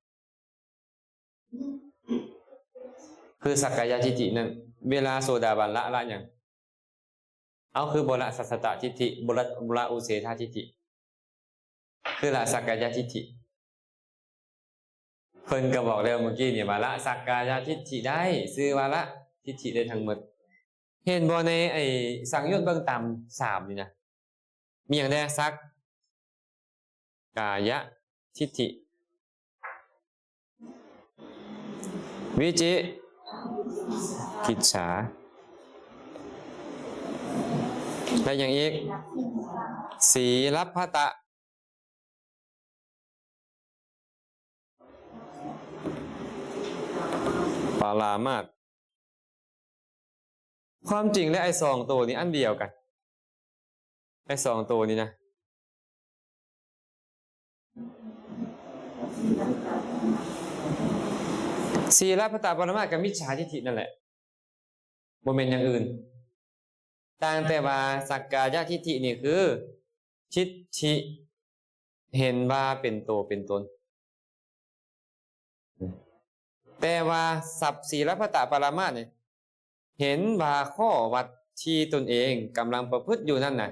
คือสักกายทิฏฐินั่นเวลาโสดาบันละอย่างเอาคือบ่ละสัสสตทิฏฐิบ่ละอุเฉททิฏฐิคือละสักกายทิฏฐิเพิ่นก็บอกแล้วเมื่อกี้เนี่ยว่าละสักกายทิฏฐิได้ซื้อว่าละทิฏฐิได้ทั้งหมดเห็นบ่ในไอ้สังโยชน์เบื้องต่ำ3นี่นะมีอย่างใดสักกายทิฏฐิวิจิกิจฉาและอย่างอีกสีลัพพตะปารามาสความจริงและไอ้2ตัวนี้อันเดียวกันไอ้2ตัวนี้นะสีลัพพตะปารามาสกับมิจฉาทิฏฐินั่นแหละบ่แม่นอย่างอื่นต่างแต่ว่าสักกายทิฏฐินี่คือทิฏฐิเห็นว่าเป็นตัวเป็นตนแต่ว่าสัพสีลัพพตะปารามาสเนี่ยเห็นว่าข้อวัดที่ตนเองกำลังประพฤติอยู่นั่นน่ะ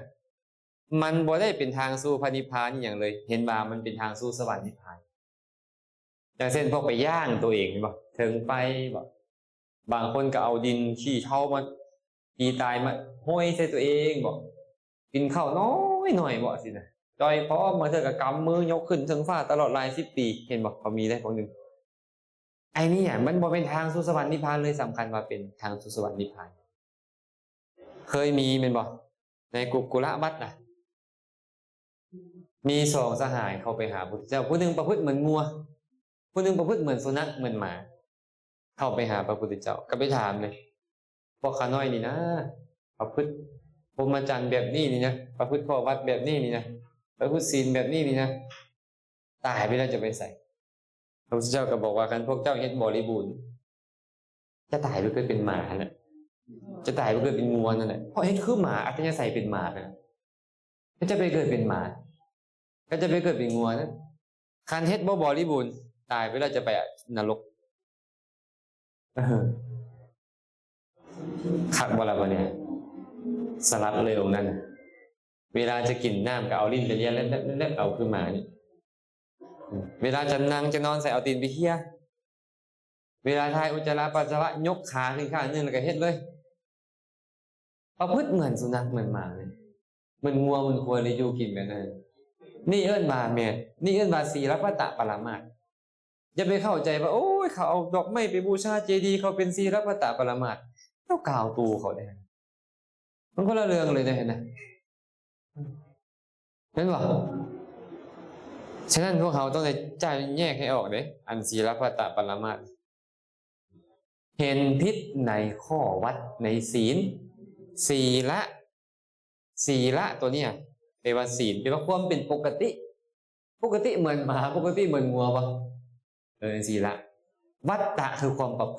มันบ่ได้เป็นทางสู่พระนิพพานอย่างเลยเห็นว่ามันเป็นทางสู่สวรรค์นิพพานอย่างเช่นพวกไปย่างตัวเองบ่ถึงไปบ่บางคนก็เอาดินขี้เถ้ามาตีตายมาห้อยใส่ตัวเองบ่กินข้าวน้อยหน่อยบ่สินะจอยเพราะมาเจอกับกำมือยกขึ้นถึงฟ้าตลอดหลาย10 ปีเห็นบ่เขามีได้พวกนึงไอ้นี่อ่ะมันบ่เป็นทางสู่สวรรค์นิพพานเลยสำคัญว่าเป็นทางสู่สวรรค์นิพพานเคยมีเป็นบ่ในกุลวัฏน่ะมี2สหายเข้าไปหาพระพุทธเจ้าผู้หนึงประพฤติเหมือนงัวผู้หนึงประพฤติเหมือนสุนัขเหมือนหมาเข้าไปหาพระพุทธเจ้าก็ไปถามเลยพวกข้าน้อยนี่นะประพฤติพรหมจรรย์แบบนี้นี่นะประพฤติข้อวัดแบบนี้นี่นะประพฤติศีลแบบนี้นี่นะตายไปแล้วจะไปใส่พระพุทธเจ้าก็บอกว่ากันพวกเจ้าเฮ็ดบริบูรณ์จะตายไปเกิดเป็นหมาแหละจะตายไปเกิดเป็นงัวนั่นแหละเพราะเฮ็ดคือหมาอัตยาศัยเป็นหมานะก็จะไปเกิดเป็นหมาก็จะไปเกิดเป็นงัวนะคันเฮ็ดบ่บริบูรณ์ตายไปแล้วจะไปนรกขักบ่ล่ะบ่เนี่ยสลัดเร็วนั่นเวลาจะกินน้ำก็เอาลิ้นไปเลียแล้วเอาคือหมานี่เวลาจะนั่งจะนอนใส่เอาตีนไปเฮียเวลาทายอุจจาระปัสสาวะยกขาขึ้นข้างนึงแล้วก็เฮ็ดเลยประพฤติเหมือนสุนัขเหมือนหมาเลยมันงัวมันควรเลยอยู่กินแบบนั้นนี่เอิ้นว่าแม่นี่เอิ้นว่าสีลัพพตะปรามาสอย่าไปเข้าใจว่าโอ้ยเขาเอาดอกไม้ไปบูชาเจดีย์เขาเป็นสีลัพพตะปรามาสเจ้ากล่าวตูเขาได้มันคนละเรื่องเลยนะเห็นไหมเห็นป่ะฉะนั้นพวกเขาต้องได้ใจแยกให้ออกเด้อันศีลพัตตปรมาสเห็นพิษในข้อวัดในศีลศีละตัวเนี้ยแปลว่าศีลแปลว่าความเป็นปกติเหมือนหมาปกติเหมือนงัวป่ะศีละวัตตะคือความประพ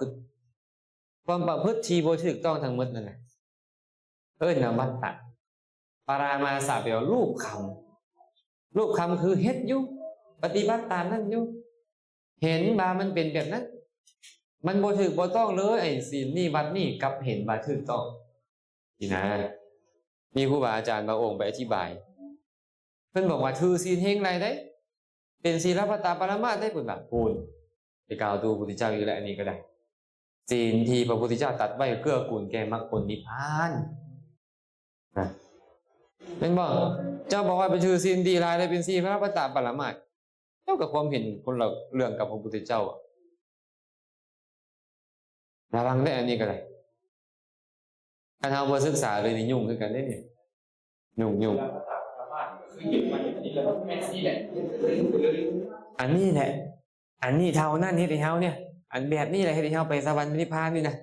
ฤติที่บ่ถูกต้องทั้งหมดนั่นแหละนะวัตตะปรามาสแปลว่ารูปคำคือเฮ็ดอยู่ปฏิบัติตามนั่นอยู่เห็นว่ามันเป็นแบบนั้นมันบ่ถูกบ่ต้องเลยไอ้ศีลนี่วัดนี่กับเห็นว่าถูกต้องนี่นะมีครูบาอาจารย์บางองค์ไปอธิบายเพิ่นบอกว่าถือศีลเฮงไรได้เป็นศีลพัตตปรมาสได้ผลแบบพูนไปกล่าวดูพระพุทธเจ้าอยู่แล้วอันนี้ก็ได้ศีลที่พระพุทธเจ้าตรัสไว้เกื้อกูลแก่มรรคผลนิพพานนะเป็นบอกเจ้าบอกว่าไปถือศีลดีหลายเลยเป็นศีลพัตตปรมาส เจ้ากับความเห็นคนละเรื่องกับพระพุทธเจ้าอะระวังได้อันนี้ก็เลยการเอาบ่ศึกษาเลยนี่ยุ่งคือกันได้เนี่ยยุ่ง แล้วภาษาชาวบ้านคือหยิบมาอันนี้แล้วก็แม่นี่แหละ อันนี้แหละ อันนี้เท่านั้นเฮ็ดให้เฮาเนี่ย อันแบบนี้แหละเฮ็ดให้เฮาไปสวรรค์นิพพานนี่นะ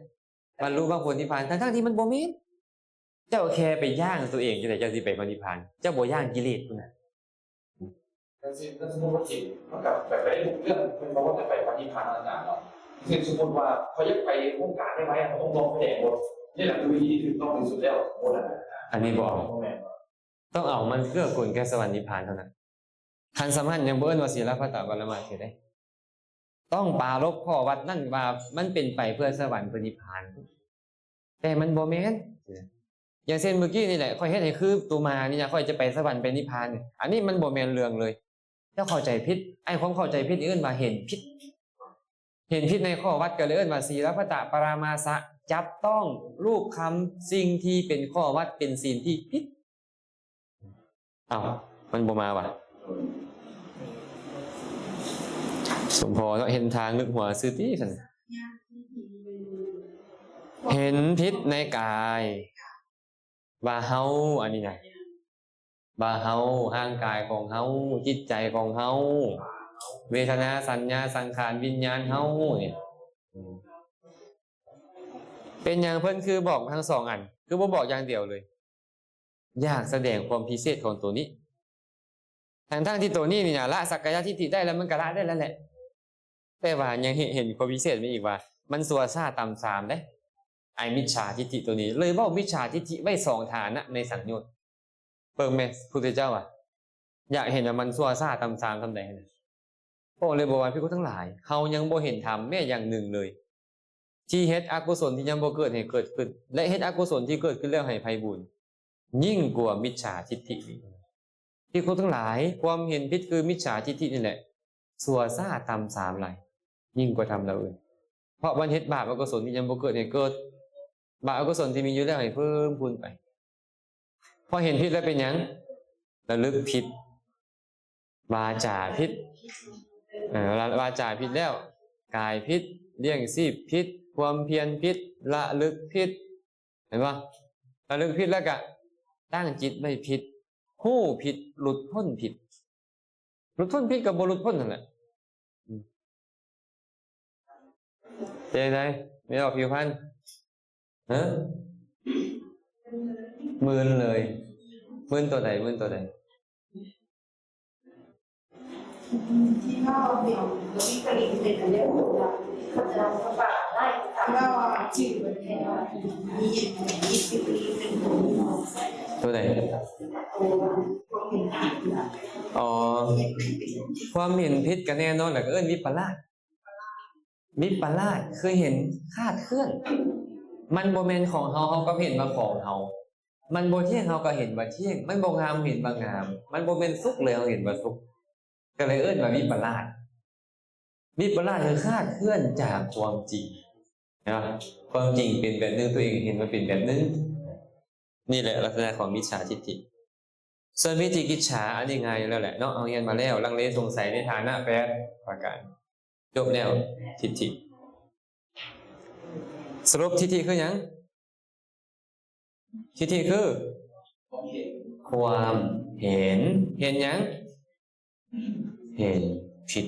บรรลุมรรคผลนิพพานทั้งๆที่มันบ่มีเจ้าแค่ไปย่างตัวเองจังได๋เจ้าสิไปพระนิพพานเจ้าบ่ย่างกิเลสพุ่นน่ะ ถ้าสมมติว่าจิตมันกับแบบไปได้เรื่องมันบอกว่าจะไปปฏิภาณต่างๆเนาะคือสมมติว่าเขาอยากไปวงการได้ไหมเขาต้องลองแสดงบทนี่แหละคือวิธีที่ถูกต้องที่สุดแล้วโอ้ล่ะ อันนี้บ่เอาต้องเอามันเกื้อกูลแก่สวรรค์นิพพานเท่านั้นคันสำคัญยังบ่เอิ้นว่าศีลพัตตปรมาสิได้ต้องปรารภข้อวัดนั่นว่ามันเป็นไปเพื่อสวรรค์เพื่อนิพพานแต่มันบ่แม่นอย่างเช่นเมื่อกี้นี่แหละค่อยเฮ็ดให้คือตัวมานี่นะค่อยจะไปสวรรค์ไปนิพพานเนี่ยอันนี้มันบ่แม่นเรื่องเลยเจ้าเข้าใจผิดไอ้ความเข้าใจผิดนี่เอิ้นว่าเห็นผิดในข้อวัดก็เลยเอิ้นว่าศีลพัตตปรามาสะจับต้องรูปคำสิ่งที่เป็นข้อวัดเป็นศีลที่ผิดอ้าวมันบ่มาว่ะสมพอแล้วเห็นทางนึกหัวซื้อตี้ซั่นเห็นผิดในกายว่าเฮาอันนี้นะว่าเฮาร่างกายของเฮาจิตใจของเฮาเวทนาสัญญาสังขารวิญญาณเฮาเนี่ยเป็นอย่างเพิ่นคือบอกทั้งสองอันคือบ่บอกอย่างเดียวเลยอยากแสดงความพิเศษของตัวนี้ทั้งที่ตัวนี้นี่นะละสักกายทิฏฐิได้แล้วมันก็ละได้แล้วแหละแต่ว่ายังเห็นความพิเศษไม่อีกว่ามันสัวซ่าต่ำสามเด้ไอ้มิจฉาทิฏฐิตัวนี้เลยว่ามิจฉาทิฏฐิไว้สองฐานะในสังโยชน์เปิ่งแม่พุทธเจ้าอ่ะอยากเห็นว่ามันสัวซ่าต่ำสามทำใดนะพระองค์เลยบอกว่าพี่ก็ทั้งหลายเฮายังบ่เห็นธรรมแม้อย่างหนึ่งเลยที่เฮ็ดอกุศลที่ยังบ่เกิดให้เกิดขึ้นและเฮ็ดอกุศลที่เกิดขึ้นแล้วให้ไผบุญยิ่งกว่ามิจฉาทิฏฐิพี่ก็ทั้งหลายความเห็นผิดคือมิจฉาทิฏฐินี่แหละสัวซ่าต่ำสามหลายยิ่งกว่าทำเราอื่นเพราะมันเฮ็ดบาปอกุศลที่ยังบ่เกิดให้เกิดบาปอกุศลที่มีอยู่แล้วให้เพิ่มพูนไปพอเห็นผิดแล้วเป็นหยังระลึกผิดวาจาผิดวาจาผิดแล้วกายผิดเลี้ยงชีพผิดความเพียรผิดละลึกผิดเห็นป่ะระลึกผิดแล้วก็ตั้งจิตไม่ผิดฮู้ผิดหลุดพ้นผิดหลุดพ้นผิดกับบ่หลุดพ้นนั่นแหละเจ๊ไดไม่ออกผิวพรรณฮะมืนเลยมืนตัวใดมืนตัวใดที่เราเดี๋ยวมีผลิตเป็นอันเดียวเขาจะทำปากได้เราชื่อเป็นแค่มี20 ปีเป็นตัวใดอ๋อความเห็นผิดกันแน่นอนแหละก็เอิ้นวิปลาสวิปลาสคือเห็นคาดเคลื่อนมันบ่แม่นของเฮาก็เห็นว่าของเฮามันบ่เที่ยงเฮาก็เห็นว่าเที่ยงมันบ่งามเห็นว่างามมันบ่เป็นสุขเลยเฮาเห็นว่าสุขก็เลยเอิ้นว่าวิปลาสวิปลาสคือคาดเคลื่อนจากความจริงนะความจริงเป็นแบบนึงตัวเองเห็นว่าเป็นแบบนึงนี่แหละลักษณะของมิจฉาทิฏฐิส่วนวิจิกิจฉาอันนี้ไงแล้วแหละเนาะเอาเรียนมาแล้วลังเลสงสัยในฐานะแปดประการจบแนวทิฏฐิสรุปทิฏฐิคือหยังทิฏฐิคือความเห็นหยังเห็นผิ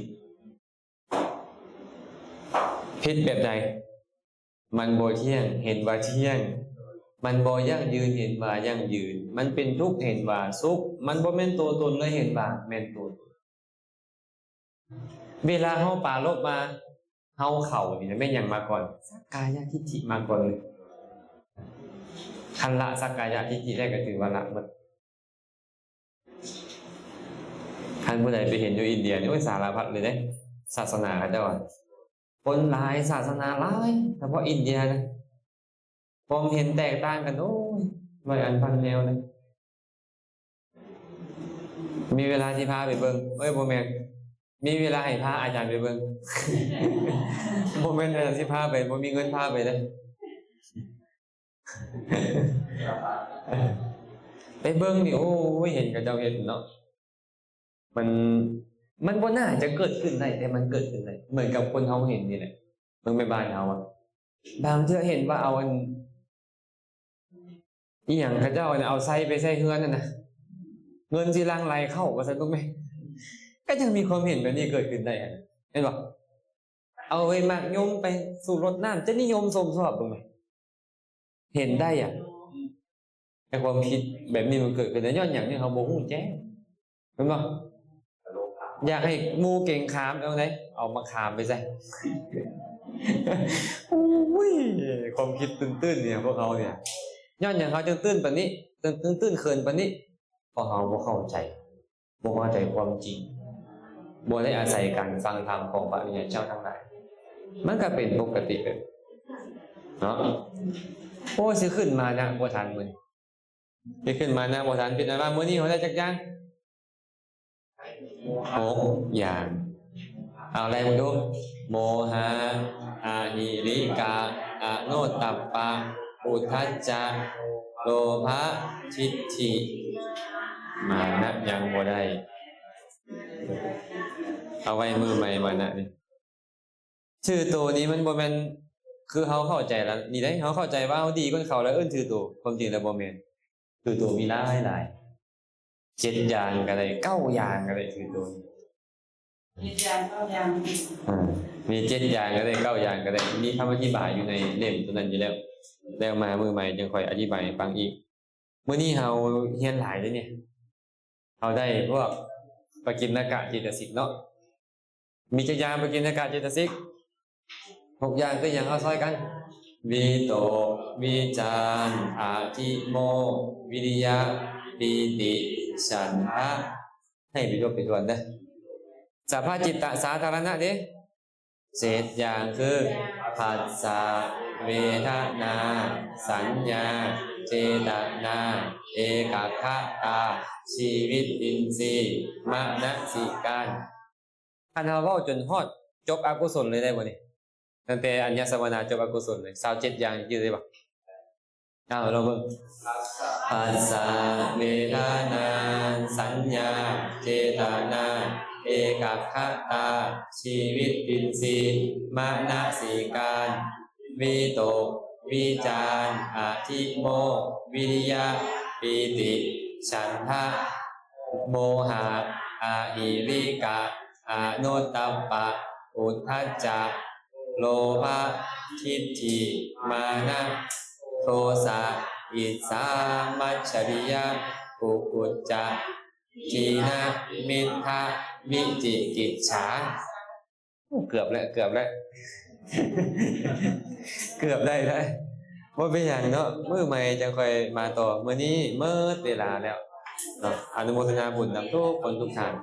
ดแบบใดมันบ่เที่ยงเห็นว่าเที่ยงมันบ่ยั่งยืนเห็นว่ายั่งยืนมันเป็นทุกข์เห็นว่าสุขมันบ่แม่นตัวตนเลยเห็นว่าแม่นตัวตนเวลาเฮาปรารภมาเฮาเข้านี่แม่นหยังมาก่อนสักกายทิฏฐิมาก่อนเลยคันละสักกายทิฏฐิได้ก็ถือว่าละหมดคันผู้ใดไปเห็นอยู่อินเดียนี่โอ้ยสารพัดเลยเด้ศาสนาเขาเจ้าคนหลายศาสนาหลายเฉพาะอินเดียนะผมเห็นแตกต่างกันโอ้ยร้อยอันพันแนวเลยมีเวลาที่พาไปเบิ่งโมแมนมีเวลาให้พาอาจารย์ไปเบิ่งโมแมนอาจารย์ที่พาไปบ่มีเงินพาไปเลยไปเบิ่งนี่โอ้ยเห็นกับเจ้าเห็นเนาะมัน มันบ่น่าจะเกิดขึ้นได้แต่มันเกิดขึ้นได้เหมือนกับคนเขาเห็นนี่แหละมึงไปบ้านเขาอะบางเทื่อเห็นว่าเอาอันอีหยังเขาเจ้าเนี่ยเอาไส้ไปใส่เฮือนนั่นนะเงินสิลังไหลเข้าว่าซั่นถูกไหมก็ยังมีความเห็นแบบนี้เกิดขึ้นได้อะเห็นบ่เอาไว้มักยมไปสู่รถน้ำจะนิยมชมชอบถูกไหมเห็นได้อ่ะไอ้ความคิดแบบนี้มันเกิดขึ้นได้ย้อนอย่างนี้เขาบ่ฮู้แจ้งเห็นบ่อยากให้หมู่เก่งขามเอาไหนเอามาขามไปใส่โอ้ยความคิดตื้นๆเนี่ยพวกเขาเนี่ยย้อนอย่างเขาจึงตื้นปานนี้ตื้นเขินปานนี้เพราะเขาบ่เข้าใจความจริงบ่ได้อาศัยการฟังธรรมของพระอริยเจ้าทั้งหลายมันก็เป็นปกติแบบเนาะโอ้สิขึ้นมานะบ่ทันมื้อสิขึ้นมานะบ่ทันเป็นอะไรว่ามื้อนี้เขาได้จักอย่าง6อย่างเอาอะไรมึงดูโมหะอาหิริกาอโนตตัปปะอุทธัจจะโลภะทิฏฐิมานะยังบ่ได้เอาไว้มือใหม่มานะนี่ชื่อตัวนี้มันบ่แม่นคือเขาเข้าใจแล้วนี่ได้เขาเข้าใจว่าเขาดีกว่าเขาแล้วเอิ้นชื่อตัวความจริงแล้วบ่แม่นคือตัวมีหลาย7อย่างก็ได้9อย่างก็ได้คือตัวมีอย่างก็อย่าง มี7อย่างก็ได้9อย่างก็ได้มีคำอธิบายอยู่ในเล่มตัวนั้นอยู่แล้วแล้วมามือใหม่จึงค่อยอธิบายให้ฟังอีกมื้อนี้เราเรียนหลายเลยเนี่ยเราได้พวกปกิณกะเจตสิกเนาะมีจักอย่างปกิณกะเจตสิก6อย่างคืออย่างเอาซอยกันวิโตวิจารอาทิโมวิริยะปีติฉันทะให้ไปด้วยไปด้วยนะสัพพจิตตสาธารณะดิ7อย่างคือผัสสะเวทนาสัญญาเจตนาเอกคตาชีวิตอินทรีย์มนสิการท่านเราเว้าจนฮอดจบอกุศลเลยได้บ่นี่ตั้งแต่อัญญสวนาจบอกุศลเลย27อย่างอยู่ได้บ่เอาเราเบิ่งผัสสะเวทนาสัญญาเจตนาเอกคตาชีวิตอินทรีย์มนสิการวิโตวิจารอาทิโมวิริยะปีติฉันทะโมหะอาหิริกะอโนตตัปปะอุทธัจจะโลภะทิฏฐิมานะโทสะอิสามัจฉริยะกุกุจจะทีนะมิทธะวิจิกิจฉาเกือบแล้วเกือบได้ว่าเป็นอย่างเนาะมื้อใหม่จะค่อยมาต่อมื้อนี้เมื่อเวลาแล้วเนาะอนุโมทนาบุญนำทุกคนทุกท่าน